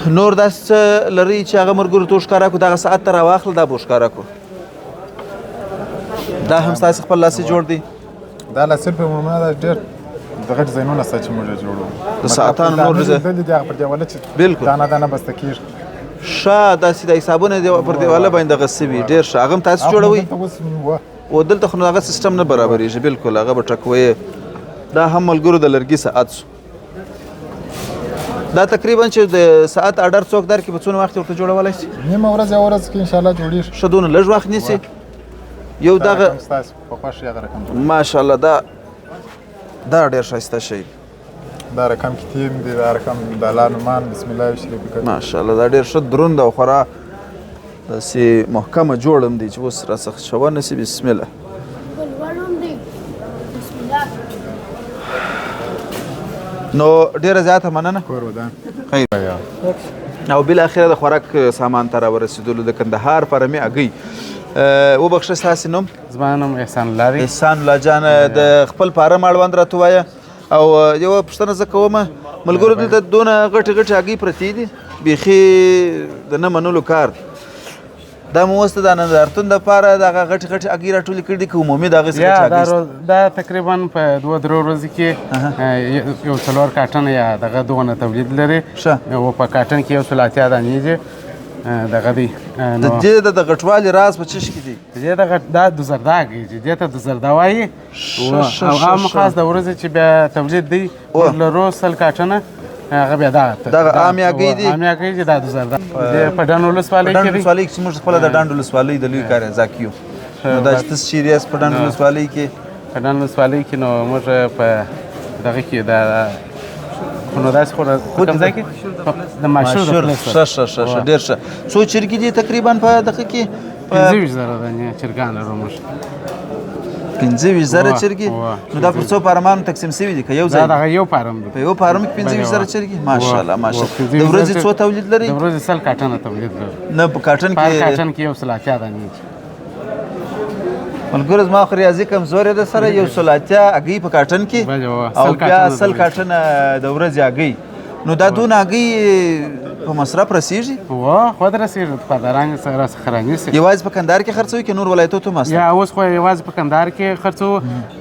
Speaker 1: نور داسې څه لري چې هغه ملګرو ته وښکاره کړو دغه ساعت ته راواخله دا به وښکاره کړو دا هم ستاسې خپل لاسي جوړ دی
Speaker 9: دا لا صرف عموما دا ډېر د غټ ځایونه ستا چې موږ جوړو
Speaker 1: د ساعتانو نور
Speaker 9: دلې دي هغه پر دیواله چې
Speaker 1: بالکل
Speaker 9: دانه بسته کېږي
Speaker 1: ښه داسې د حسابونه پر دیواله باندې دغه سوي ډېر ښه هغه هم تاسې جوړوئ او دلته خو نو هغه سیسټم نه برابرېږي بالکل هغه به ټکوي دا هم ملګرو د لرګي ساعت شو دا تقریبا چې د ساعت اډر څوک درکړي په څونه وخت ورته جوړولی شي
Speaker 9: نیمه ورځ یا ورځ کې انشاءالله جوړېږي
Speaker 1: ښه دونه لږ وخت نیسي یو دغه
Speaker 9: ستاسو په خوښ هغه رقم
Speaker 1: ماشاءالله دا ډېر ښایسته شی
Speaker 9: دا رقم کې تیم دی دا رقم د الله نومان بسم الله شریف کړي
Speaker 1: ماشاءالله دا ډېر ښه دروند او خورا داسې محکمه جوړ هم دی چې اوس راڅخه شوه نه سي بسم الله نو ډېره زیاته مننه خیر او بالاخره د خوراک سامان ته راورسېدلو د کندهار فارمي هګۍ وبخښه ستاسې نوم
Speaker 10: زما نوم احسان الله دی
Speaker 1: احسان الله جان د خپل فارم اړوند راته ووایه او یوه پوښتنه زه کومه ملګرو دلته دونه غټې غټې هګۍ پرتې دي بیخي د نه منلو کار دا مو اوس د نندارتون دپاره دغه غټې غټې هګۍ راټولې کړي دي که عمومي د هغې
Speaker 10: دا تقریبا په 2-3 ورځو کې یو 4 کارټن یا دغه دونه تولید لري او په کارټن کې 180 دانې دي دغه دی
Speaker 1: د دې د غټوالي راز په څه شي کې دی
Speaker 10: دا د زردا هګۍ دي دې ته د زردا وایي او عام خاص د ورځې چې بیا تولید دی لرو 100 کارټنه هغه بیا
Speaker 1: دغه عامې هګۍ دي
Speaker 10: عامې هګۍ دي دا د زردا په ډنډ ولسوالۍ کې دي
Speaker 1: ولسوالۍ چې موږ خپله د ډنډ ولسوالۍ د لوی کارځاک یو نو دا چې تاسو چیرې یاست په ډنډ ولسوالۍ کې
Speaker 10: په ډنډ ولسوالۍ کې نو موږ په دغه کې د خو نو داسې خو په کوم ځای کې د ماشور د پلیس
Speaker 1: ښه ډېر ښه څو چرګې دي تقریبا په دغه کې
Speaker 10: 25,000 دانې چرګان لرو موږ
Speaker 1: 25,000 چرګې نو دا پر څو فارمانو تقسیم شوي دي که یو ځای
Speaker 10: دا دغه یو فارم دی
Speaker 1: په یو فارم کې 25,000 چرګې ماشاءالله ماشاءالله د ورځې څو تولید لري
Speaker 10: د ورځې 100 کاټنه تولید لري
Speaker 1: نه په کاټن
Speaker 10: په
Speaker 1: کې
Speaker 10: کاټن کې یو 180 دانې
Speaker 1: ملګرو زما خو ریاضي کمزورې ده سره یو 180 هګۍ په کاټن کې او بیا 100 کاټنه د ورځې هګۍ نو دا دونه هګۍ په مصرف رسیږي
Speaker 10: خود رسیږي په دارنګ سره خرانیسي
Speaker 1: یوازې په کندهار کې خرڅوي که نور ولایتونو ته
Speaker 10: یا اوس خو یوازې په کندهار کې خرڅو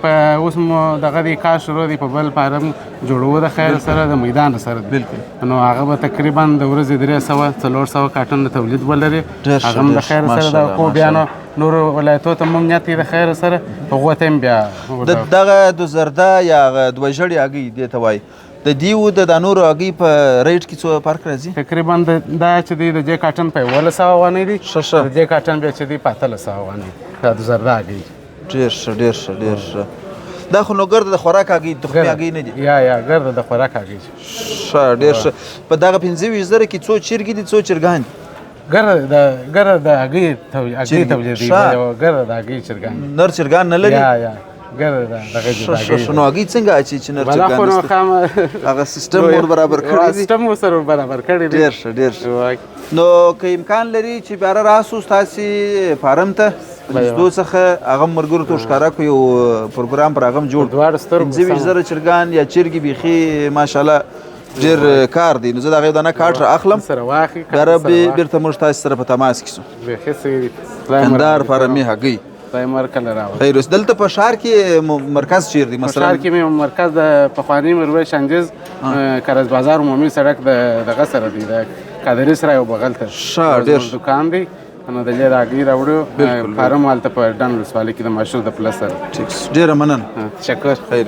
Speaker 10: په اوس مو دغه د کار شروع دی په بل فارم جوړو د خیر سره د میدان سره بالکل نو هغه به تقریبا د ورځې 300 400 کاټن تولید ولري هغه د خیر سره د کو بیانو نور ولایتونو ته ممنیت د خیر سره هغه تم بیا
Speaker 1: دغه د زرده یا دوه جړی هګۍ دې ته وایي د دیو د نورو هګۍ په ریټ کې څو فرق راځي
Speaker 10: تقریبا دا چې دی د جې کاټن په 1100 افغانۍ دی د جې کاټن بیا چې دی په 1300 افغانۍ دا د زرده هګۍ
Speaker 1: ډېر ښه دا خو نو ګرده د خوراک هګۍ تخمي هګۍ نه دي
Speaker 10: یا ګرده د خوراک هګۍ
Speaker 1: ښه ډېر ښه په دغه 25,000 کې څو چرګې دي څو چرګان دي
Speaker 10: ګرده د هګۍ تولید دی ګرده د هګۍ چرګان
Speaker 1: نر چرګان نه لري
Speaker 10: یا
Speaker 1: نو هګۍ څنګه اچي چې نر چرګان هغه سیستم ور برابر کړی دی
Speaker 10: سیستم ور برابر کړی دی
Speaker 1: ډېر ښه نو که امکان لري چې بیا راسو ستاسې فارم ته دو څخه هغه ملګرو ته ښکاره کړو یو پروګرام پر هغه هم جوړ 25,000 چرګان یا چرګې بیخي ماشاءالله ډېر کار دی نو زه د هغې دانه کارټ را اخلم بیا بېرته موږ تاسې سره په تماس کې سو کندهار فارمي هګۍ خیر اوس دلته په ښار کې مرکز چیرې دی مثلا
Speaker 10: ښار کې مې مرکز د پخواني میرویس شنجز کرز بازار عمومي سړک دغه سره دی د قادري سرای او بغل ته ډېر دکان دی نو د دې د هګۍ راوړو فارم هلته په ډنډ ولسوالۍ کې د ماشور د پلس سره
Speaker 1: ډېره مننه
Speaker 10: تشکر
Speaker 1: خیر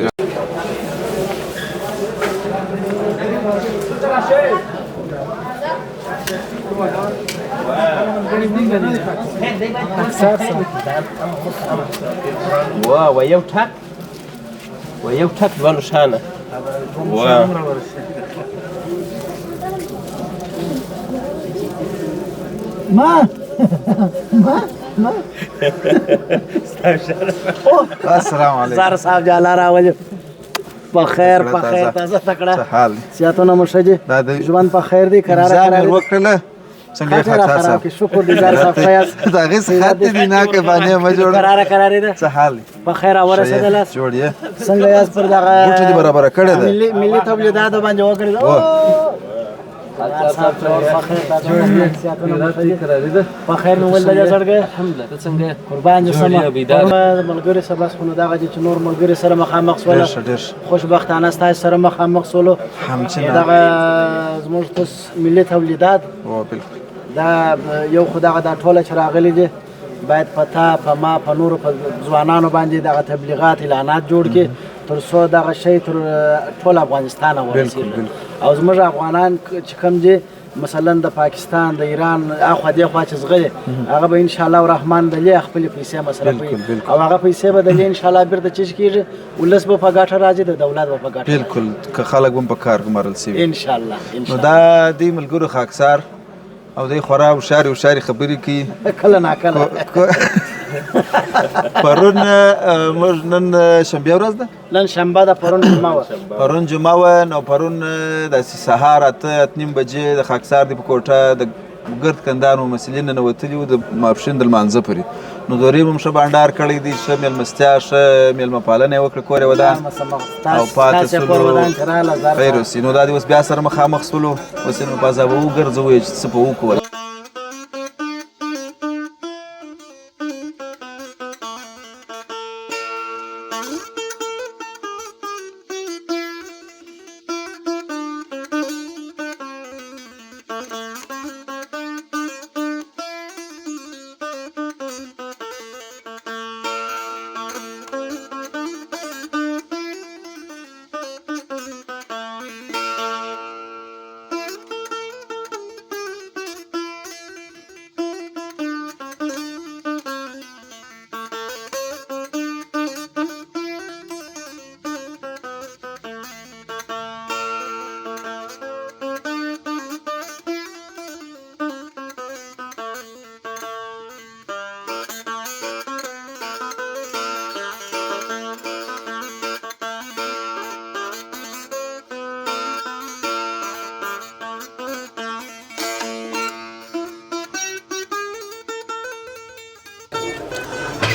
Speaker 11: ويو تك دوانو شانه
Speaker 2: ما
Speaker 1: السلام علیکم
Speaker 2: زار صاحب جالا راولې په خیر تاسو تکړه سیاتونه مرشدي ژوند په خیر دی قرار
Speaker 1: وکړه څنګه خاطر صاحب
Speaker 2: شکر دې زار صاحب خیاس
Speaker 1: دا غي خاطر دې نه کې باندې ما جوړ
Speaker 2: قرار ده
Speaker 1: څه حال
Speaker 2: په خیر اورسېدل
Speaker 1: جوړ یې
Speaker 2: څنګه یاس پر دغه
Speaker 1: ګوټ دې برابر کړی ده
Speaker 2: ملي تولیدات باندې وکړل په خیر نو ولدا سړګه الحمدلله ته څنګه قربان جسمه ملګری سره بس خو دا چې نور ملګری سره مخامخ سول خوشبختانه ستاسو سره مخامخ سول دا زموږ ملي تولیدات دا یو خدای دا ټوله چې راغلي دي باید پتا په ما په نور په ځوانانو باندې دغه تبلیغات اعلانات جوړ کړي تر څو دغه شی تر ټول افغانستان ورسېږي او زموږ افغانان چې کوم دي مثلا د پاکستان د ایران اخوا دی خوا چې زغلي هغه به ان شاء الله الرحمن د لې خپل پیسې مصرفوي او هغه پیسې به د لې ان شاء الله بیرته چیز کیږي ولس به په ګټه راځي د دولت به په ګټه
Speaker 1: بالکل که خلک هم په کار ګمارل شي
Speaker 2: ان شاء الله
Speaker 1: نو دا دی ملګرو خاکسار او دی خورا هوښیارې خبرې کوي
Speaker 2: کله ناکله
Speaker 1: پرون موږ نن شنبه ورځ ده
Speaker 2: نن شنبه ده پرون
Speaker 1: جمعه وه نو پرون داسې سهار 8:30 بجې د خاکسار دی په کوټه د ګرد کندانو مسلې ننوتلي وو د ماپښین د لمانځه پورې نو د ورې هم ښه بانډار کړی دی ښه مېلمستیا ښه مېلمه پالنه یې وکړه کور یې ودان او پاته سولو خیر اوسي نو دا دی اوس بیا سره مخامخ سولو اوس یې نو بازار به وګرځوو چې څه به وکړو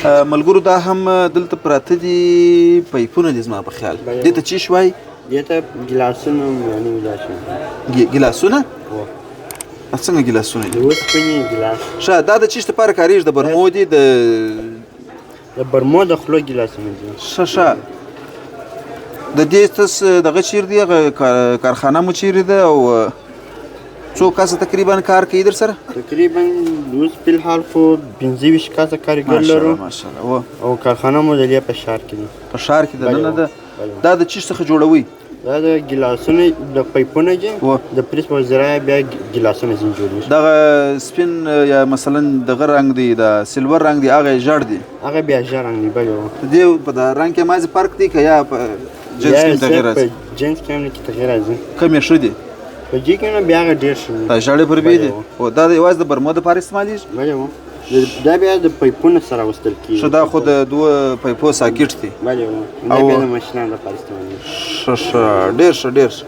Speaker 1: ملګرو دا هم دلته پراته دي پایپونه دي زما په خیال دې ته چی شوای
Speaker 12: دې ته ګیلاسونه یعنی ویلی شي
Speaker 1: ګیلاسونه څنګه ګیلاسونه
Speaker 12: د اوسپنې ګیلاس
Speaker 1: ښه دا د چیش لپاره کارېږي د برمو دي
Speaker 12: د برمو د خولو ګیلاسونه دي
Speaker 1: ښه د دې تاسو دغه چیرې دی هغه کارخانه مو چیرې ده او څو کسه تقریبا کار کوي در سره
Speaker 12: تقریبا اوس په الحال خو 25 کسه کارګر لرو
Speaker 1: ماشاءالله
Speaker 12: او کارخانه مو د دې په ښار کې ده
Speaker 1: په ښار کې ده نه ده دا د چیش څخه جوړوي
Speaker 12: دا د ګیلاسونو د پایپونه دي د پریس په ذریعه بیا ګیلاسونه ځین جوړیږي
Speaker 1: دغه سپین یا مثلا دغه رنګ دی د سیلور رنګ دی هغه ژړ دی
Speaker 12: هغه بیا ژړ رنګ دی بل
Speaker 1: دی په د رنګ کې مازه فرق دی که یا په جنس کې تغیر راځي
Speaker 12: په جنس کې هم کې تغیر راځي
Speaker 1: کوم ښه دی
Speaker 12: په دې کې نه بیا ډېر شي
Speaker 1: دا ژړې پر بي دي او دا د یوازې د برمو دپاره استعمالیږي
Speaker 12: بله دا بیا د پایپونو سره وصل کېږي
Speaker 1: ښه دا خو د دوه پایپو ساکټ دی
Speaker 12: بله دا بیا د ماشینانو لپاره استعمالیږي
Speaker 1: ښه ډېر ښه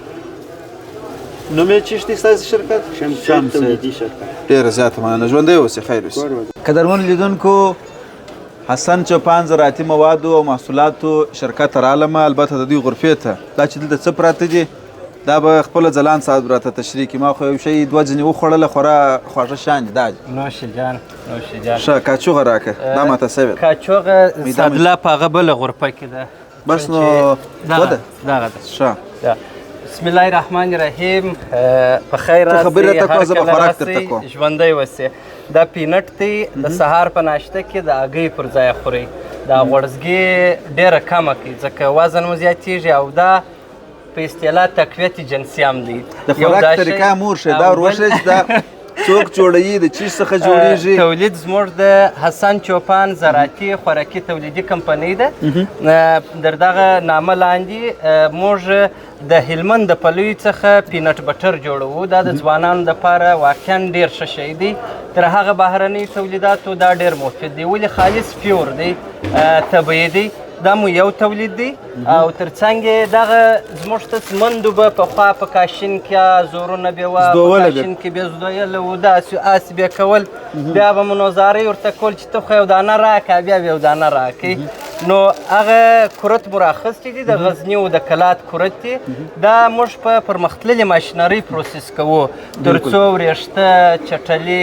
Speaker 1: نوم یې چیش دی ستاسو شرکت
Speaker 12: شمس تولیدي شرکت
Speaker 1: ډېره زیاته مننه ژوندی اوسئ خیر اوسئ قدرمنو لیدونکو حسن چوپان زراعتي موادو او محصولاتو شرکت رالمه البته د دوی غرفې ته دا چې دلته څه پراته دي دا به خپله ځلان صاحب راته تشریح کړي ما خو یو شی دوه ځینې وخوړله خورا خوږه شان دي دا دي
Speaker 13: نوش جان
Speaker 1: ښه کاچوغه راکړه دا ماته سوې ده
Speaker 13: کاچوغه سادله په هغه بله غرفه کې ده
Speaker 1: بس نو وده
Speaker 13: دغه ده
Speaker 1: ښه
Speaker 13: بسم الله الرحمن الرحیم په خیر
Speaker 1: ته خبرې راته کړه زه به خوراک درته کوم
Speaker 13: ژوندی اوسې دا پینټ دی د سهار په ناشته کې د هګۍ پر ځای خورئ دا غوړزګي ډېره کمه کوي ځکه وزن مو زیاتېږي او دا په اصطلاح تقویت جنسي هم دی
Speaker 1: د خوراک طریقه مور شه دا وروښیه چې دا څوک جوړوي د چیز څخه جوړیږي
Speaker 13: تولید زموږ د حسن چوپان زراعتي خوراکي تولیدي کمپنۍ ده در دغه نامه لاندې موږ د هلمند د پلوي څخه پینټ بټر جوړوو دا د ځوانانو دپاره واقعا ډېر ښه شی دی تر هغه بهرنیو تولیداتو دا ډېر مفید دی ولې خالص پیور دی طبیعي دی دا مو یو تولید دی او ترڅنګ دغه زموږ ستاسمندو به پخوا په کاشین کې زورونه بې وه په کاشین کې بې زدویله و داسې آسې بې کول بیا به مو نوزارۍ ورته کول چې ته خو یو دانه راکړه بیا به یو دانه راکړئ نو هغه کورت مو راخیستی دي د غزني او د کلات کورت دی دا موږ په پرمختللې ماشینرۍ پروسس کوو تر څو وریښته چټلي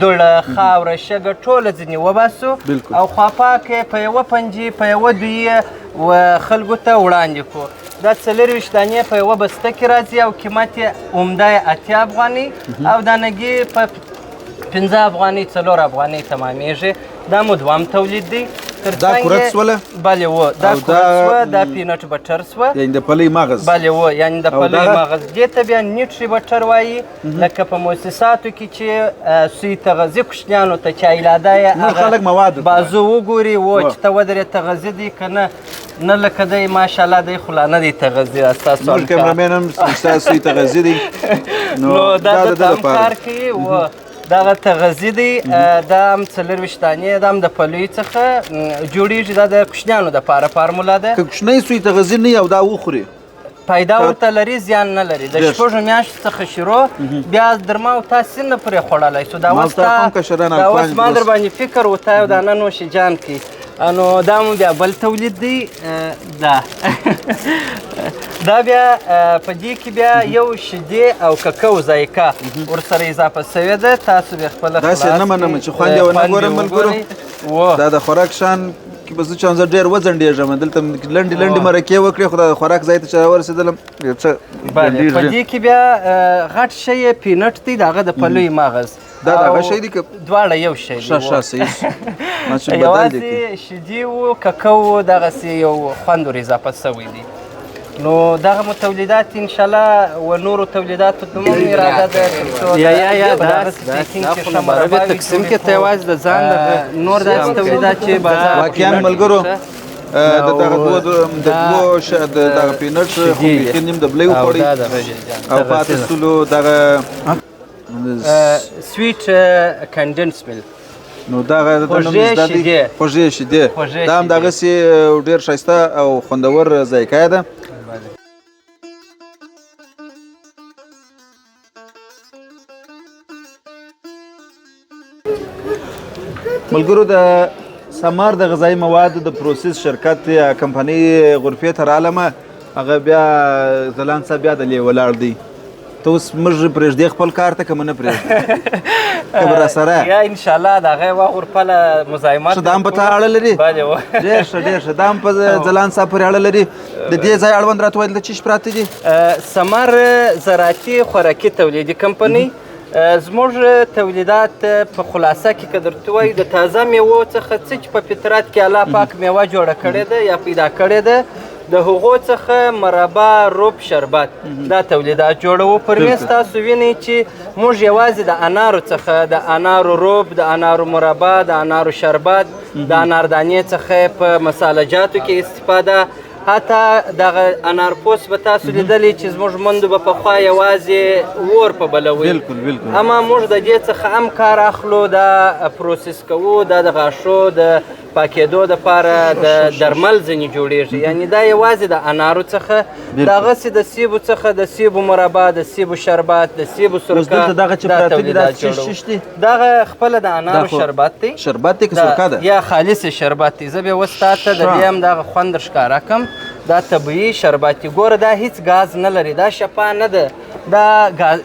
Speaker 13: دوړه خاوره شګه ټوله ځینې وباسو او خواپاکې په یوه پنجې په یوه دویې و خلکو ته وړاندې کړو دا 24 دانې په یوه بسته کې راځي او قیمت یې عمده یې 80 افغانۍ او دانګي په 15 افغانۍ 4 افغانۍ تمامیږي دا مو دوام تولید دی
Speaker 1: دا کورت سوله
Speaker 13: بله و دا کورت سوه دا پینټ بټر سوه
Speaker 1: یعنې د پلۍ مغز
Speaker 13: بله و یعنې د پلۍ مغز دې ته بیا نیوټري بټر وایي لکه په مؤسساتو کې چې سوی تغذیه کوچنیانو ته چې ایلاده یې بازو وګوري و چې ته ودرې تغذیه دی که نه نه لکه دی ماشاءالله دی خو لا نه دی تغذیه ستاسو
Speaker 1: زموږ کیمرامین هم ستاسو تغذیه دی
Speaker 13: نو دا د ده هم کار کوي و دغه تغذیه دی دا هم 24 دانې دا هم د پلوي څخه جوړیږي دا د کوچنیانو دپاره فارموله ده
Speaker 1: که کوچنی سوی تغذیه نه وي او دا وخوري
Speaker 13: پیدا ورته لري زیان نه لري د شپږو میاشتو څخه شروع بیا درما او تاسې نه پرې خوړلی سو دا اوس ما در باندې فکر وتا یو دانه نوش جان کی نو دا مو بیا بل تولید دی دا دا بیا په دې کې بیا یو شیدې او ککو ذایقه ورسره اضافه سوې ده تاسو بیا خپله
Speaker 1: داسې نه منم چې خوند یې ونه ګورم ملګرو دا د خوراک شان کې به زه چې زه ډېر وځنډېږم دلته لنډې لنډې مرکې وکړې خو دا د خوراک ځای ته چې راورسېدلم یو څه
Speaker 13: په دې کې بیا غټ شی یې پینټ دی د هغه د پلوي مغز
Speaker 1: دا دغه شی دی که
Speaker 13: دواړه یو شی دی
Speaker 1: ښه صحیح
Speaker 13: یوازې شیدې و ککو و دغسې یو خوند ور اضافه سوی دی نو دغه مو تولیدات انشاءالله و نورو تولیداتو ته هم اراده ده ترڅو یا دا تقسیم کې ته یوازې د ځان نور داسې تولیدات چې بازار
Speaker 1: واقعا ملګرو د دغه دوه دغه پینټ خو بیخي نیم د بلې وخوړی او پاتې سولو دغه
Speaker 13: سویټ کنډنس ملک
Speaker 1: نو دغه د خوږې شیدې دا هم دغسې ډېر ښایسته او خوندور ذایقه ده ملګرو د سمر د غذایي موادو د پروسس شرکت یا کمپنۍ غرفې ته رالمه هغه بیا ځلان صاحب بیا دلې ولاړ دی ته اوس موږ پرېږدې خپل کار ته که مه نه پرېږدې که به راسره
Speaker 13: یا انشاءالله د هغه یوه غرفه مزاحمت
Speaker 1: ښه دا هم په تا اړه لري ډېر ښه ډېر ښه دا هم په ځلان صاحب پورې اړه لري د دې ځای اړوند راته وویل دلته څه شي پراته دي
Speaker 13: سمر زراعتي خوراکي تولیدي کمپنۍ زموږ تولیدات په خلاصه کې که درته ووایو د تازه میوو څخه څه چې په فطرت کې الله پاک میوه جوړه کړې ده یا پیدا کړې ده د هغو څخه مربا روب شربت دا تولیدات جوړوو پر میز تاسو وینئ چې موږ یوازې د انارو څخه د انارو روب د انارو مربا د انارو شربت د اناردانې څخه په مساله جاتو کې استفاده حتی دغه انارپوس به تاسو لیدلی چې زموږ مندو به پخوا یوازې اور په بلوي اما موږ د دې څخه هم کار اخلو دا پروسس کوو دا د غاښو د پاکېدو دپاره د درمل ځینې جوړېږي یعنې دا یوازې د انارو څخه دغسې د سیبو څخه د سیبو مربا د سیبو شربت د سیبو سرکه دا تولیدات جوړوو دغه خپله د انارو شربت دی
Speaker 1: شربت دی که سرکه ده
Speaker 13: یا خالص شربت دی زه بیا اوس تا ته د دې هم دغه خوند در ښکاره کړم دا طبیعي شربت دی ګوره دا هیڅ ګاز نه لري دا شفا نه ده دا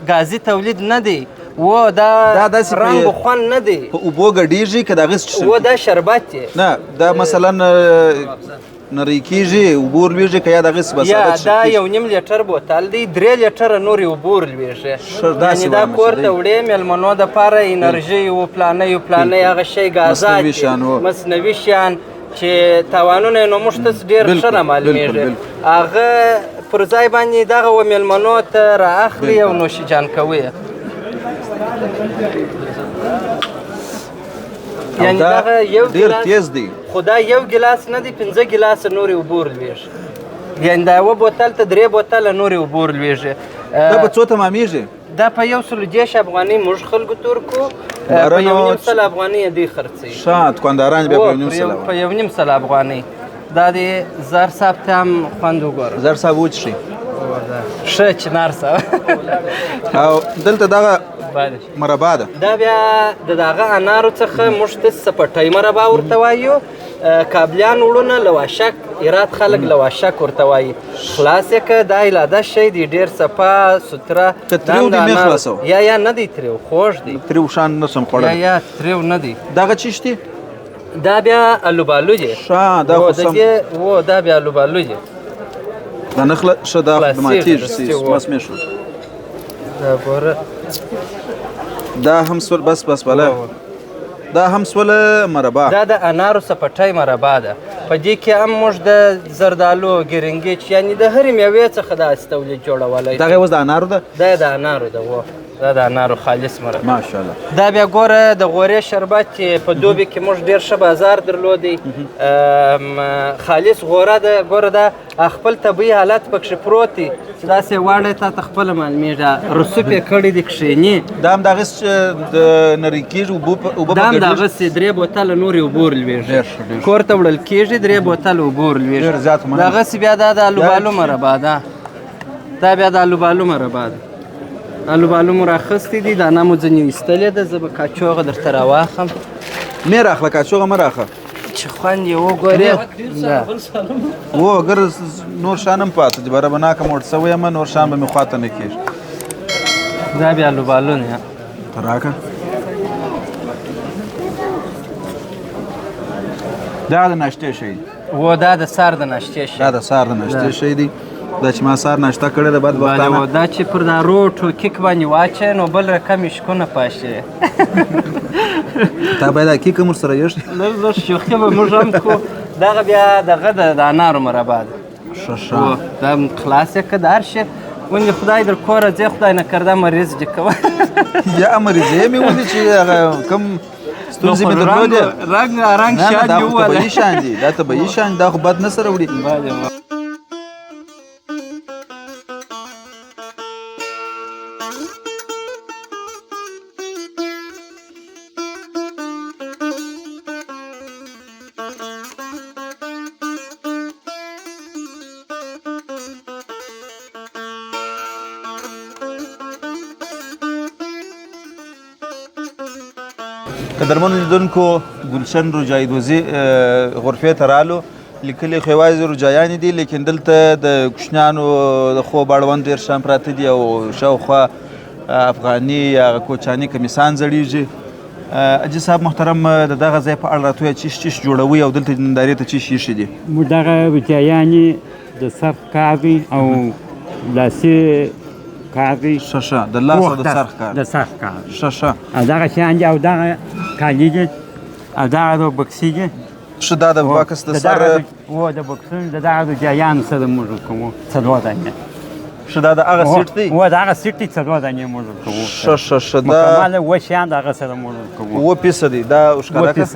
Speaker 13: ګازي تولید نه دی و دا رنګ و خوند نه دی
Speaker 1: په اوبو ګډېږي که د هغې څه
Speaker 13: و دا شربت دی
Speaker 1: نه دا مثلا نری کېږي اوبه ورلوېږي که یا د هغې څه به
Speaker 13: یا دا 1.5 لیټر بوتل دی 3 لیټره نورې اوبه ورلوېږي یعنې دا کور ته وړې مېلمنو دپاره انرژي و پلانۍ و پلانۍ هغه شی ګازات دي مصنوي شیان چې تاوانونه یې نو موږ ته ډېر ښه رامعلومېږي هغه پر ځای باندې دغه و مېلمنو ته رااخلي او نوشیجان کوي یعنې دغه یو ګیلاس خو دا یو ګیلاس نه دی 5 ګیلاسه نورې اوبه ورلوېږي یعنې دا یوه بوتل ته 3 بوتله نورې اوبه ورلوېږي
Speaker 1: دا په څو تمامېږي
Speaker 13: دا په 110 افغانۍ موږ خلکو ته ورکوو په 1.5 افغانۍ یې دوی خرڅوي
Speaker 1: ښه دوکانداران بیا په
Speaker 13: 1.5 افغانۍ دا د زر صاحب ته هم خوند وګوره
Speaker 1: زر صاحب وڅښئ
Speaker 13: ښه چنار صاحب
Speaker 1: او دلته دغه مربا ده
Speaker 13: دا بیا د دغه انارو څخه موږ ته سپټۍ مربا ورته وایو کابلیان وړونه لواشک هرات خلک لواشک ورته وایي خلاص یې که دا الاده شی دی ډېر صفا سوتره یا نه دی تریو خوږ دی
Speaker 1: تریو شان نشم خوړلی
Speaker 13: یا تریو نه دی
Speaker 1: دغه څه دی
Speaker 13: دا بیا الوبالو دی
Speaker 1: دا خو سم
Speaker 13: و دا بیا الوبالو دی
Speaker 1: دا نخله ښه دا ماتېږي مسمې شو
Speaker 13: دا ګوره
Speaker 1: دا هم سول بس بله دا هم سوله مربا
Speaker 13: دا د انارو سپټۍ مربا ده په دې کې هم موږ د زردالو ګرنګیچ یعنې د هرې میوې څخه داسې تولید جوړولی
Speaker 1: دغه اوس د انارو ده
Speaker 13: دا د انارو ده و دا د انارو خالص مربا
Speaker 1: ماشاءالله
Speaker 13: دا بیا ګوره د غورې شربت چې په دوبي کې موږ ډېر ښه بازار درلودی خالص غوره ده ګوره دا خپل طبیعي حالت پکښې پروت دی چې داسې واړی تا ته خپله معلومېږي رسوب یې کړی دی کښېني
Speaker 1: دا هم دغسې د نري کېږي اوبه
Speaker 13: دا هم دغسې 3 بوتله نورې اوبه ورلوېږي کور ته وړل کېږي 3 بوتله اوبه ورلوېږي دغسې بیا دا د الوبالو مربا ده دا بیا د الوبالو مربا ده الوبالو مو راخیستې دي دانه مو ځینې ایستلې ده زه به کاچوغه درته راواخلم
Speaker 1: مې راخله کاچوغه مه راخه
Speaker 13: چې خوند یې وګورې
Speaker 1: و ګر نور شان هم پاته دي برابناکه موټ سوی یم نور شان به مې خواته نه کېږي
Speaker 13: دا بیا الوبالو نه
Speaker 1: ته راکه دا د ناشتې شی
Speaker 13: و دا د سهار د ناشتې شی
Speaker 1: دا د سهار د ناشتې شی دی دا چې ما سهار ناشته کړې ده بدبختانه
Speaker 13: دا چې پر دا روټ کیک باندې واچوې نو بل رقم یې شکونه پاشې
Speaker 1: تا باید دا کیک هم ورسره یوشي
Speaker 13: لږ لږ شوخي به موږ هم کوو دغه بیا دغه د انارو مربا ده
Speaker 1: ښه
Speaker 13: دا خلاص یې که د هر شي ونې خدای در کوره ځې خدای نکرده مریض دې کوه
Speaker 1: یا مریضې مې ولې چې هغه کوم ستونزې مې درلودې
Speaker 13: رنګ شان دې ووله
Speaker 1: دا خو طبیعي شان دي دا طبیعي شان دا خو بد نه سره وړي قدرمن لیدونکو ګلشن روجایي دوزي غرفې ته رالو لیکلي خو یوازې روجایانې دي لیکن دلته د کوچنیانو د خوب اړوند ډېر شیان پراته دي او شاوخوا افغاني یا کوچاني کمیسان زړیږي. اجي صاحب محترم د دغه ځای په اړه راته ووایه چیش جوړوي او دلته نندارې ته چیش ایښي دي؟
Speaker 14: دغه روجایانې د سرخ کار دی او لاسي کار دی.
Speaker 1: ښه د لاس او د سرخ کار.
Speaker 14: د سرخ کار.
Speaker 1: ښه
Speaker 14: او دغه شیان دي او دغه کالي دي او دغه د بکسي دي.
Speaker 1: ښه دا د بکس د سر
Speaker 14: و د بکسونو د دغه روجایانو سره موږ کوو 4 دانې.
Speaker 1: ښه دا د هغه سیټ دی؟
Speaker 14: و د هغه سیټ دی 4 دانې موږ کوو.
Speaker 1: ښه دا
Speaker 14: مکمل اووه شیان د هغه سره موږ کوو.
Speaker 1: اووه پیسه دی دا ښکاره که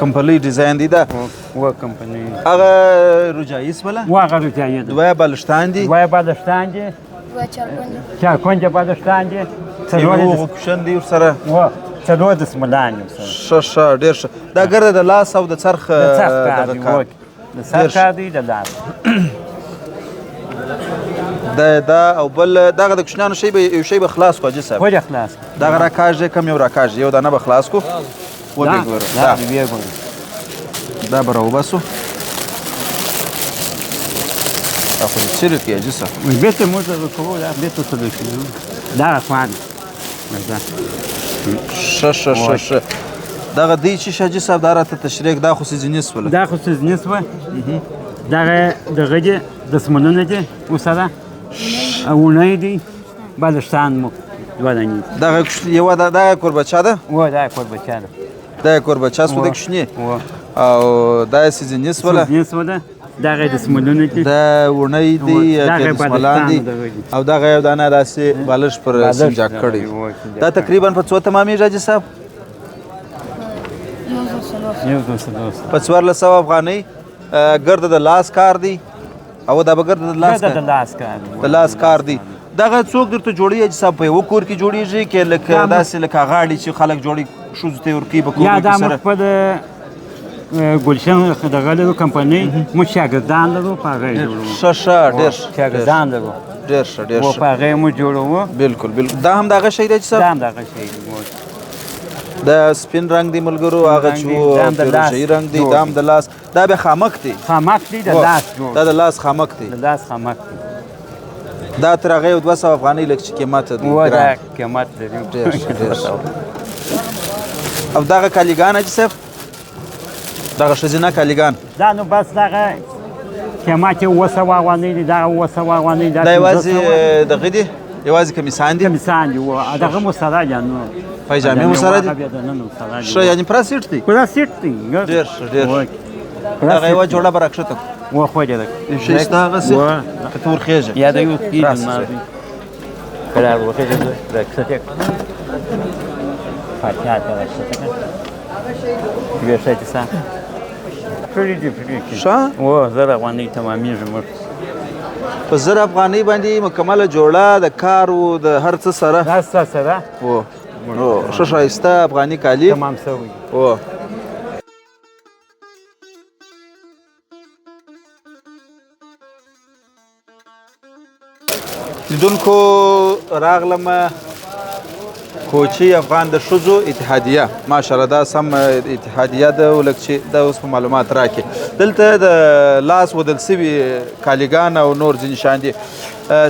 Speaker 1: کمپنۍ ډیزاین دی دا؟
Speaker 14: و کمپنۍ
Speaker 1: هغه روجایي سوله؟
Speaker 14: و هغه روجایي ده.
Speaker 1: دوه بالښتان دي؟
Speaker 14: دوه بالښتان دي. چارکونجه بالښتان دي.
Speaker 1: هغه کوشن دی ورسره؟
Speaker 14: و 4 دسمالان دي ورسره.
Speaker 1: ښه ډېر ښه. دا ګرده د لاس او د څرخ
Speaker 14: کار دی. د سر کار دی د لاس.
Speaker 1: دا او بل دغه د کوچنیانو یو شی به خلاص کړو حاجي صاحب.
Speaker 14: ولې خلاص؟
Speaker 1: دغه راکاږ دی کم یو راکاږ دی یو دانه به خلاص کړو. وبې ګوره دا به راوباسو. دا خو دې چیرې کړي حاجي صاحب؟
Speaker 14: بېرته موږ کوو دا بېرته سره کوو. دغه خوا دی.
Speaker 1: ښه دغه دی چې حاجي صاحب دا راته تشریح دا خو سیزني سوله؟
Speaker 14: دا خو سیزني سوه. دغه دغه دي دسمالونه دي ورسره اونۍ دي بالښتان مو 2 دانې.
Speaker 1: دغه یوه دغه کوربچه ده؟
Speaker 14: و دا کوربچه ده.
Speaker 1: دا کوربچه سوه د کوچني او دا سیزني سوله؟
Speaker 14: سیزني سوله. دغه دسمالونه دي.
Speaker 1: دا اونۍ دي دسمالان دي او دغه یو دانه داسې بالښت پر سنجاق کړی. دا تقریبا په څو تمامېږي حاجي صاحب؟
Speaker 14: 1400
Speaker 1: په 1400 افغانۍ. ګرده د لاس کار دی او دا به ګرده د لاس کار دی. دغه څوک درته جوړوي حاجي صاحب؟ په یوه کور کې جوړېږي که لکه داسې لکه غاړې چې خلک جوړوي ښځو ته یې ورکوي په کورونو کې سره؟
Speaker 14: یا دا موږ په د ګلشن دغه لرو کمپنۍ موږ شاګردان لرو په هغه یې جوړوو.
Speaker 1: ښه ډېر ښه
Speaker 14: شاګردان لرو.
Speaker 1: ډېر ښه
Speaker 14: په هغه یې موږ جوړوو.
Speaker 1: بالکل دا هم دغه شی دی حاجي صاحب؟
Speaker 14: دا هم دغه شی دی.
Speaker 1: دا سپین رنګ دی ملګرو هغه چې و فیروزهي رنګ دی دا هم د لاس. دا بیا خامک دی؟
Speaker 14: خامک دی د لاس جوړ.
Speaker 1: دا د لاس خامک دی؟
Speaker 14: د لاس خامک دی.
Speaker 1: دا تر هغه یو 200 افغانۍ لږ چې قیمت دی.
Speaker 14: و دا قیمت لري.
Speaker 1: ډېر او دغه کالیګان حاجي صاحب؟ دغه ښځینه کالیګان؟
Speaker 14: دا نو بس دغه قیمت یې 200 افغانۍ دی. دغه 200 افغانۍ
Speaker 1: دا یوازې دغه دي؟ یوازې کمیسان دي؟
Speaker 14: کمیسان دي. دغه مو سره دي نو
Speaker 1: پیجامې مو سره دي؟ ښه یعنې پوره سیټ دی؟
Speaker 14: پوره سیټ دی.
Speaker 1: ډېر ښه دغه یوه جوړه به راکښته کړو.
Speaker 14: و خو دې
Speaker 1: یو شی شته هغسې که ته ورخېږې؟
Speaker 14: یا د یو کېږي ما دي که را ورخېږې راکښته کړه فاتحه ته راکښته کړه یو شی چې سا پرې دي
Speaker 1: ښه
Speaker 14: و 1000 افغانۍ تمامېږي موږ
Speaker 1: په 1000 افغانۍ باندې مکمله جوړه د کار و د هر څه سره؟
Speaker 14: هر څه سره.
Speaker 1: ښه ښایسته افغاني کالي
Speaker 14: تمام شوي.
Speaker 1: لیدونکو راغلمه کوچي افغان د ښځو اتحادیه ماشاءالله دا سم اتحادیه ده ولکه چې دا اوس په معلومات راکړي. دلته د لاس ودل سوي کالیګان او نور ځینې شیان دي.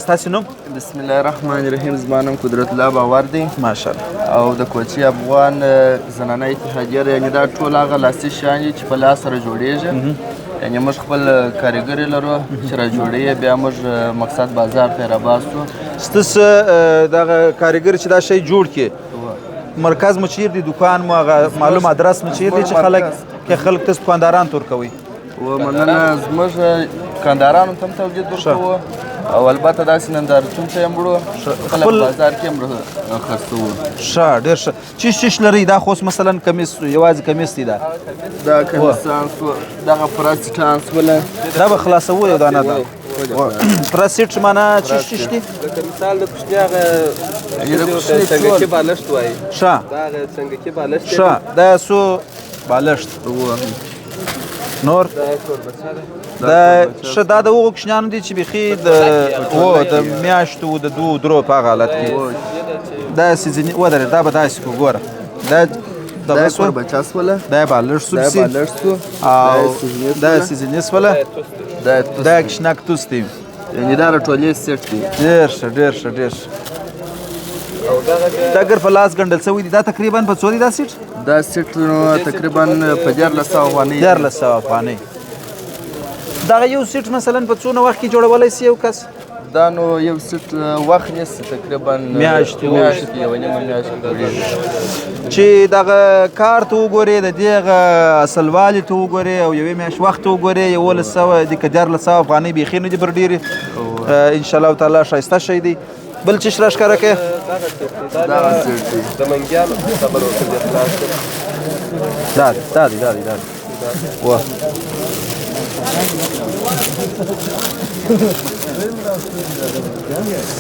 Speaker 1: ستاسې نوم؟
Speaker 15: بسم الله الرحمن الرحیم. زما نوم قدرت الله باور دی
Speaker 1: ماشاءالله
Speaker 15: او د کوچي افغان زنانه اتحادیه ده. یعنې دا ټول هغه لاسي شیان دي چې په لاس سره جوړېږي. یعنې موږ خپل کاریګري لرو چې را جوړوي بیا موږ مقصد بازار ته راباسو.
Speaker 1: ستاسو دغه کاریګر چې دا شی جوړ کړي مرکز مو چیرې دی؟ دکان مو هغه معلوم ادرس مو چیرې دی چې خلک تاسو دکاندارانو ته ورکوئ؟
Speaker 15: و مننه زموږ دکاندارانو ته هم تولید ورکوو او البته داسې نندارتون ته یې هم وړو خلک بازار کې هم خرڅوو.
Speaker 1: ښه ډېر ښه. چیش لرئ؟ دا خو اوس مثلا کمیس یوازې کمیس دی
Speaker 15: دا کمیسان سو دغه پوره سیټان سوله
Speaker 1: دا به خلاصوو یو دانه ده. پوره سیټ معنا چیش دی؟
Speaker 11: لکه مثال د کوچني هغه څنګهکي بالښت وایي.
Speaker 1: ښه
Speaker 11: دا هغه څنګهکي بالښت دی.
Speaker 1: ښه دا څو بالښت نور؟ دا ښه دا د هغو کوچنیانو دي چې بیخي د میاشتو د 2-3 په هغه حالت کې داسې ځینې ودرېد دا به داسې کړو ګوره
Speaker 15: دا کوربچه سوله
Speaker 1: دا یې بالښت سو
Speaker 15: دا بالښت سو
Speaker 1: او دا یې سیزني سوله دا یې کشنک توس دی
Speaker 15: یعنې دا راټولې سیټ دی
Speaker 1: ډېر ښه ډېر ښه ډېر ښه دا ګر په لاس ګنډل شوی دی دا تقریبا په څو دی دا سیټ
Speaker 15: دا سیټ نو تقریبا په 1400 افغانۍ
Speaker 1: 1400 افغانۍ دغه یو سیټ مثلا په څونه وخت کې جوړولی سي یو کس
Speaker 15: دا نو یو سیټ وخت نیسي تقریبا
Speaker 1: میاشت
Speaker 15: یوه نیمه میاشت جوړېږي
Speaker 1: چې دغه کار ته وګورې د دې هغه اصلوالي ته وګورې او یوې میاشت وخت ته وګورې 1100 د که 1400 افغانۍ بیخي نه دي پر ډېرې انشاءالله تعالی ښایسته شی دی بل څه را ښکاره کوې
Speaker 15: دغه سیټ دی
Speaker 11: د منګیانو صبر وکړه د خلاص
Speaker 1: دا دی وه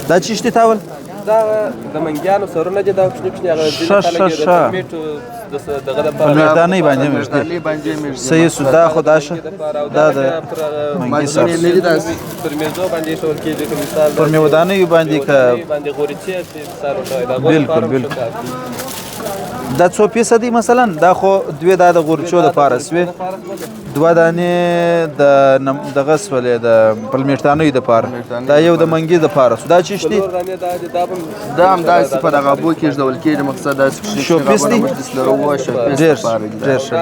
Speaker 1: دا چی شتی تاول؟
Speaker 11: دا د منګیانو سرونه دي دا کوچني کوچني هغه ځینې خلک یې د میټو دغه لپاره
Speaker 1: میدانۍ باندې مږدي صحیح سو دا خو دا شه دا د منګي سر
Speaker 11: پر میزو باندې ایښول کېږي که مثال
Speaker 1: پر میودانیو باندې که
Speaker 11: باندې غوریچې چې مثال وښایي
Speaker 1: بالکل دا څو پیسه دی مثلا دا خو دوې دا د غورچو دپاره سوې دوه دانې د دغه سولې د پلمېټانیو دپاره دا یو د منګي دپاره سو دا چی شتي
Speaker 15: دا هم داسې په دغه ابو کې ایږدول کېږي مقصد داسې
Speaker 1: شوپیس دی
Speaker 15: ډېر
Speaker 1: ښه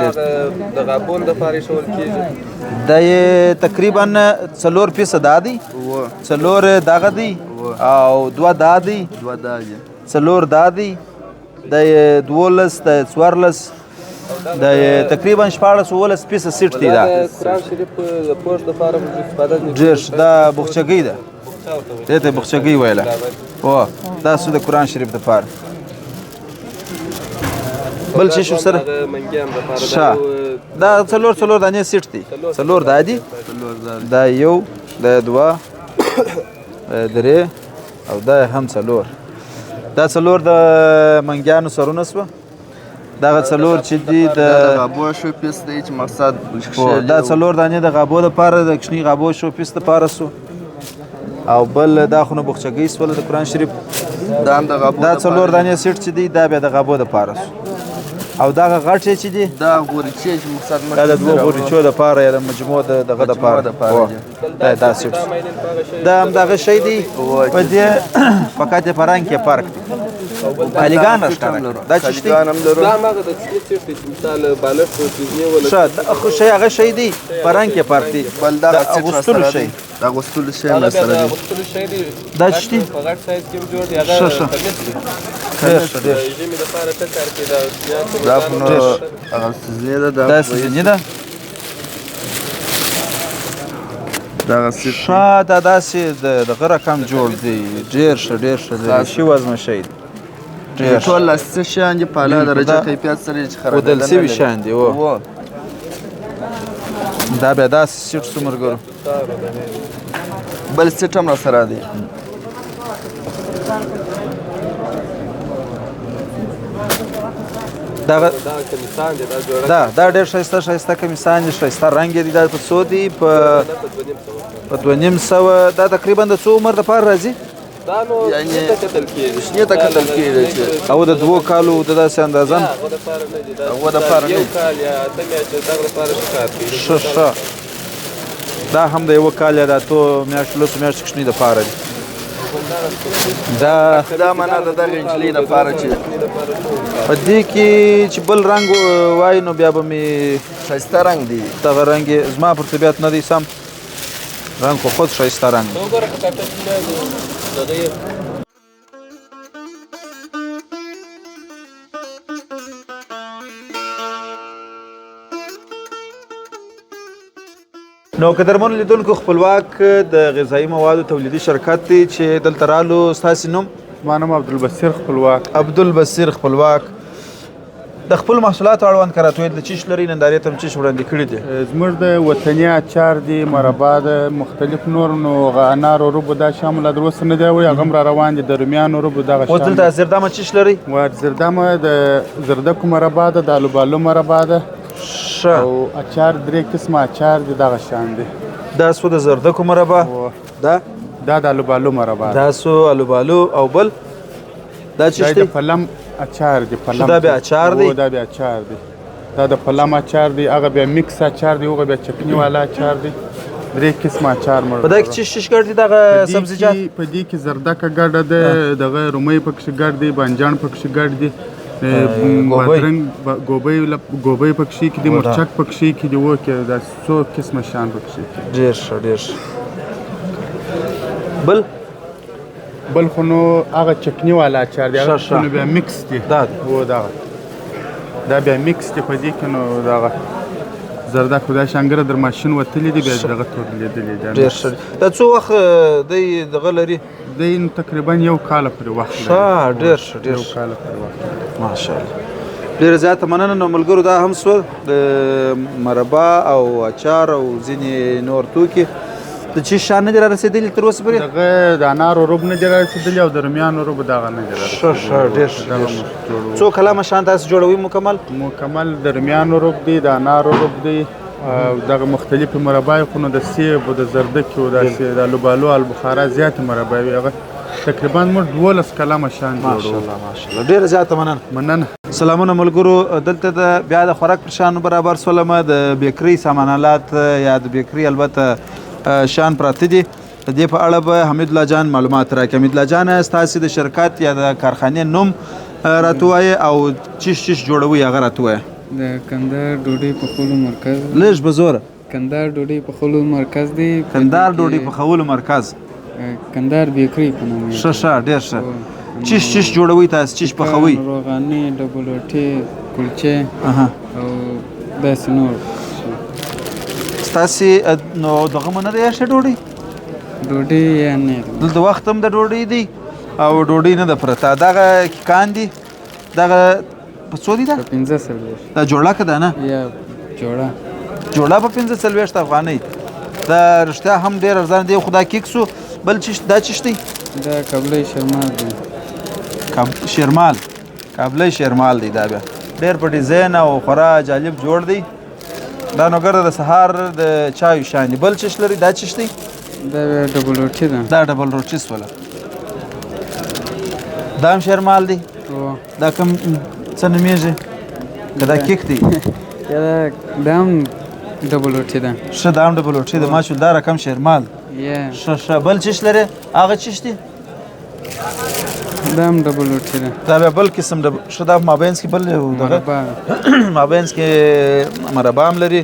Speaker 11: د غابون دپاره ایښول کېږي
Speaker 1: دا یې تقریبا 4 پیسه دا دی 4 دغه دی او 2 دا دی 4 دا دی دا یې 12 دا یې 14 دا یې تقریبا 14 پیسه سیټ دی دا
Speaker 11: قرآن شریف د پوښ دپاره استفاده
Speaker 1: ډېر دا بخچګۍ ده دې ته بخچګۍ ویله هو دا سو د قرآن شریف دپاره بل څه شو سره ښه دا 4 دانې سیټ دی 4 دا دي دا یو دا 2 درې او دا هم 4 دا 4 د منګیانو سرونه سوه دغه 4 چې دي د
Speaker 15: غابو شوپیس دی چې مقصد
Speaker 1: دا 4 دانې د غابو دپاره د کوچني غابو شوپیس دپاره سو او بل دا خو نه بخچګۍ سوله د قرآن شریف
Speaker 15: دا
Speaker 1: 4 دانې سیټ چې دی دا بیا د غابو دپاره سو او دغه غټ چې دی
Speaker 15: دا غوریچې چې مقصد
Speaker 1: دا د 2 غوریچو دپاره یا د مجموع دغه دپاره دا سیټ دا همدغه شی دی په دې فقط یې په رنګ کې فرق دی بالیګان راښکاره دا چې شتي
Speaker 11: دا هماغه د کوچني سیټ دی چې مثال بالښت و چیزني ولا
Speaker 1: ښه شی هغه شی دی په رنګ کې فرق دی
Speaker 15: بل
Speaker 1: د اغوستلو شی
Speaker 15: د اغوستلو شی هم سره دی
Speaker 1: دا چې شتي
Speaker 11: په غټ سایز کې هم جوړ دی هغه کمیس دی ژمي دپاره ښه کار کوي
Speaker 15: دا نو هغه سیزني ده
Speaker 1: دا سیزني ده
Speaker 15: دغه سیټ
Speaker 1: ښه دا داسې دغه رقم جوړ دی ډېر ښه ډېر ښه دی ښي وزمه شی دی
Speaker 15: ټول لاسته شیان دي په اعلی درجه کیفیت سره چې
Speaker 1: ودل سوي شیان دي دا بیا داسې سیټ څو ملګرو
Speaker 15: بل سیټ هم راسره دی
Speaker 1: دا ډېر ښایسته کمیسان دي ښایسته رنګ یې دي دا په څو دي په 2500 دا تقریبا د څو عمر دپاره راځي
Speaker 11: دا نو شنې ته کتل کېږي
Speaker 1: او د 2 کالو د داسې اندازه
Speaker 11: هغه دپاره نه دي یو کال یا 8 میاشتې دغه دپاره ښه کار کوي
Speaker 1: ښه دا هم د 1 کال یا د 8 میاشتو لسو میاشتو کوچني دپاره دي
Speaker 15: دا معنا د دغه نجلۍ دپاره چې
Speaker 1: په دې کې چې بل رنګ وای نو بیا به مې
Speaker 15: ښایسته رنګ دی
Speaker 1: دغه رنګ زما پر طبیعت نه دی سم رنګ خو خود ښایسته رنګ نو قدرمنو لیدونکو خپلواک د غذایي موادو تولیدي شرکت دی چې دلته رالو ستاسې نوم
Speaker 16: زما نوم عبدالبصیر خپلواک
Speaker 1: عبدالبصیر خپلواک د خپل محصولاتو اړوند که راته ویل د چی شي لرئ نندارې ته هم چی شي وړاندې کړي دي
Speaker 16: زموږ د وطني اچار دي مربا ده مختلف نور نو انارو روبو دا شامل در اوسه نه دی راوړی هغه هم را روان دي د رومیانو روبو دغه
Speaker 1: اوس دلته زردامه چی شي لرئ
Speaker 16: زردامه د زردکو مربا ده د الوبالو مربا ده او اچار 3 قسمه اچار دي دغه شان دي
Speaker 1: دا سو د زردکو مربا دا
Speaker 16: د الوبالو مربا
Speaker 1: دا سو الوبالو او بل دا څه
Speaker 16: د پلم اچار دی
Speaker 1: دا بیا اچار دی
Speaker 16: دا بیا اچار دی دا د پلم اچار دی هغه بیا میکس اچار دی هغه بیا چکنی والا اچار دی 3 قسمه اچار مړ
Speaker 1: په دا کې څه ګډ دي دغه سبزیجات
Speaker 16: په دې کې زردکه ګډه ده دغه رومي پکې ګډ دی بانجان پکې ګډ دی ګوبۍ پکې کې دی مرچک پکې کې دی و کې دا 100 قسمه شان پکې
Speaker 1: ډېر ښه ډېر ښه
Speaker 16: بل خو نو هغه چکنی والا اچار دی هغه خو بیا میکس دی دا بیا میکس دی په دې کې نو دغه زردا خدای شانګره در ماشین وتلی دی بیا دغه ټول لیدلی دی
Speaker 1: ډېر ښه دا څو وخت دی دغه لري
Speaker 16: دی تقریبا 1 کال پورې وخت
Speaker 1: لري ډېر ښه ډېر
Speaker 16: 1 کال پورې وخت
Speaker 1: ماشاءالله ډېره زیاته مننه نو ملګرو دا هم سول د مربا او اچار او ځینې نور توکي د چی شان نه را رسیدلی تر اوسه پورې
Speaker 16: دغه د انارو روب نه را رسیدلی او د رومیانو روب دغه نه را
Speaker 1: ښه ډېر څو کلامه شان تاسو جوړوي
Speaker 16: مکمل د رومیانو روب دی د انارو روب دی دغه مختلفې مربای خو نو د سیب او د زردکي او د الوبالو البخارا زیاتې مربای وي هغه تقریبا موږ 12 کلامه شان جوړو
Speaker 1: ماشاءالله ډېره زیاته مننه سلامونه ملګرو دلته د بیا د خوراک پر شان برابر سولمه د بیکري سامانالات یا د بیکري البته شان پراته دي د دې په اړه به حمید الله جان معلومات راکړي حمید الله جان ستاسو د شرکت یا د کارخانې نوم راته وایي او چیش جوړوي هغه راته وایي
Speaker 17: د کندهار ډوډۍ پخولو مرکز
Speaker 1: لږ به زوره
Speaker 17: کندهار ډوډۍ پخولو مرکز دی
Speaker 1: کندهار ډوډۍ پخولو مرکز
Speaker 17: کندهار بیکري په نوم
Speaker 1: ښه ډېر ښه چیش جوړوي تاسو چیش پخوي
Speaker 17: روغاني ډبل روټي کلچې او داسې نور
Speaker 1: ستاسې نو دغه منه دی ښه ډوډۍ
Speaker 17: یا نه
Speaker 1: دلته وخت هم د ډوډۍ دی او ډوډۍ نه ده پرته دغه کان دي دغه په څو دي دا
Speaker 17: 15
Speaker 1: دا جوړه که ده نه
Speaker 17: یا
Speaker 1: جوړه په 15 افغانۍ دا رښتیا هم ډېر ارزانه دی خو دا کیک سو بل دا چیش دی
Speaker 17: دا کابلی شیرمال دی
Speaker 1: کابلی شیرمال دی دا بیا ډېر په ډیزاین او خورا جالب جوړ دی دا نو ګرده د سهار د چایو شان دی بل چیش لري دا چیش دی
Speaker 17: دا ډبل روټي ده
Speaker 1: دا ډبل روټي سوله دا هم شیرمال دی دا کوم څه نومیږي که دا کیک دی
Speaker 17: دا هم ډبل روټي ده
Speaker 1: ښه دا هم ډبل روټي ده ماشاءالله دا رقم شیرمال ښه بل چیش لري هغه چیش دی
Speaker 17: دا هم ډبل روټي ده
Speaker 1: دا بیا بل قسم ښه دا مابینس کې بل دغه مابینس کې مربا هم لري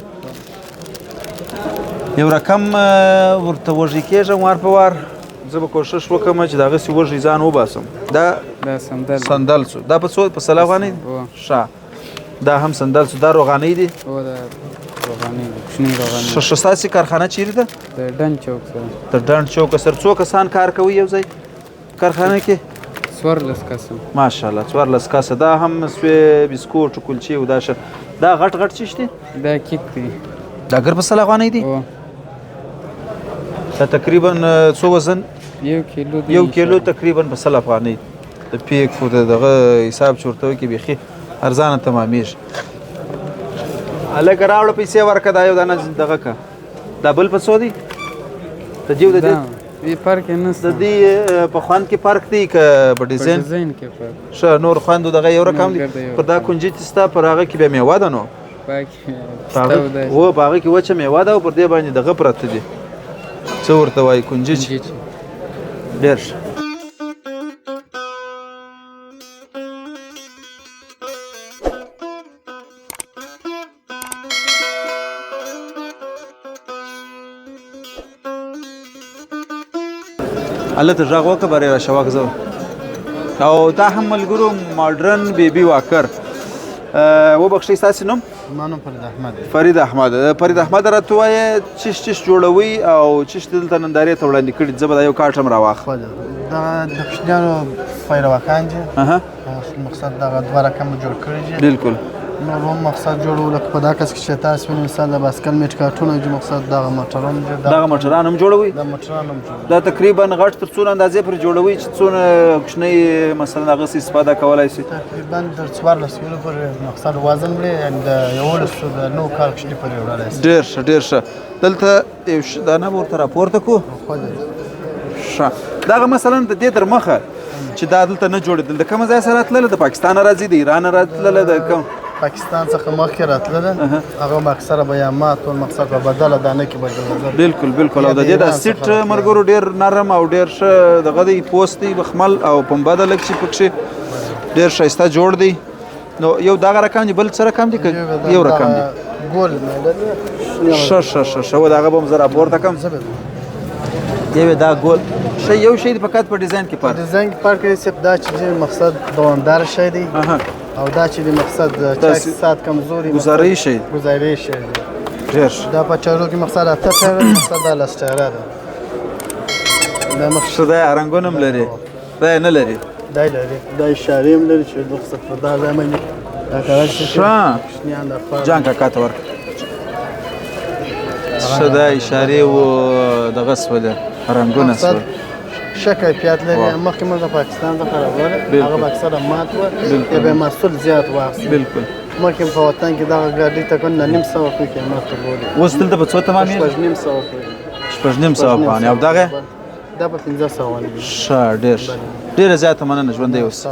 Speaker 1: یو رقم ورته وږی کېږم وار په وار زه به کوشش وکړم چې د هغسې وږی ځان وباسم دا سندل سو دا په څو په 100 افغانۍ ښه دا هم سندل سو دا روغانۍ دي ښه ستاسې کارخانه چیرې ده
Speaker 17: د ډنډ چوک سره
Speaker 1: د ډنډ چوک سره څو کسان کار کوي یو ځای کارخانه کې
Speaker 17: 14 کسه
Speaker 1: ماشاءالله 14 کسه دا هم سوی بسکوټ کلچې او دا ښه دا غټ چیش دی
Speaker 17: دا کیک دی
Speaker 1: دا ګر په 100 افغانۍ دی دا تقریبا څو وزن 1 کیلو تقریبا په 100 افغانۍ د پیک خو دغه حساب چورته کې بیخي ارزانه تمامیږي هلکه راوړه پیسې ورکړه دا یو دانه دغه که دا بل په څو دی د دې
Speaker 17: فرق نشته
Speaker 1: د دې په خوند کې فرق دی که په ډیزاین
Speaker 17: کې فرق
Speaker 1: ښه نور خوند دغه یو رقم دی پر دا کنجي چې ستا پر هغه کې بیا میوه ده نو په هغه کې وچه میوه ده او پر دې باندې دغه پرته دي څه ورته وایي کنجچ ډېر ښه هلته غږ وکړه برې راشه وغځوه او دا هم ملګرو ماډرن بیبي واکر وبخښئ ستاسې نوم
Speaker 2: زما نوم فرید احمد دی
Speaker 1: فرید احمد راته ووایه چیش جوړوئ او چیش دلته نندارې ته وړاندې کړي زه به دا یو کارټ هم راواخلم
Speaker 2: دغه د کوچنیانو پیروکان دي مقصد دغه 2 رقم جوړ کړي دي
Speaker 1: بالکل
Speaker 2: نور هم مقصد جوړو لکه په دا کس کې چې تاسو وینئ مثال د باسکل میټ کارټونه دي مقصد دغه موټران دي
Speaker 1: دغه موټران هم جوړوئ دا تقریبا غټ تر څونه اندازې پورې جوړوئ چې څونه کوچنۍ مثلا هغسې استفاده کولی شي
Speaker 2: تقریبا تر 14 کیلو پورې مقصد وزن لري د 11 د 9 کال کوچني پورې وړلی شي
Speaker 1: ډېر ښه دلته یو دانه به ورته راپورته کړو ښه دغه مثلا د دې تر مخه چې دا دلته نه جوړېدل د کومه ځای سره راتلله د پاکستان راځي د ایران راتلله د کوم
Speaker 2: پاکستان څخه مخکې راتلله هغه به اکثره به یا مات ول مقصد په بدله دانه کې به جوړېدل
Speaker 1: بالکل بالکل او د دې د سیټ ملګرو ډېر نرم او ډېر ښه دغه دی پوست دی بخمل او پنبه ده لږ چې پکښې ډېر ښایسته جوړ دی نو یو دغه رقم دی بل څه رقم دی که یو رقم دی
Speaker 2: ګول
Speaker 1: ښه و د هغه به هم زه راپورته کړم یو دا ګول شی یو شی دی فقط په ډیزاین کې فرق
Speaker 2: ډیزاین کې فرق دی صرف دا چې مقصد دوامدار شی دی او دا چې د مقصد چاک سات کمزوري
Speaker 1: ګزارې شی
Speaker 2: ګزارې شی دی
Speaker 1: ډېر
Speaker 2: دا په چارو کې مقصد اته ټایره مقصد دا لس ټایره ده
Speaker 1: دا مقصد دا رنګونه هم لري دا یې نه لري
Speaker 2: دا یې لري دا اشارې هم لري چې رخصت په دا ځای باندې دا کارل شي
Speaker 1: جان کاکا ته ورکړه ښه دا اشارې و دغه سوله رنګونه سول
Speaker 2: ښه کیفیت لري مخکې موږ د پاکستان څخه راغلی هغه به اکثره مات وه یا به یې محصول زیات واخیست
Speaker 1: بالکل
Speaker 2: مخکې په وطن کې دغه ګاډۍ تقریبا 900 روپۍ قیمت درلودی
Speaker 1: اوس دلته په څو تمامېږي 950 افغانۍ او دغه
Speaker 2: دا په 1500
Speaker 1: ښه ډېره زیاته مننه ژوندی اوس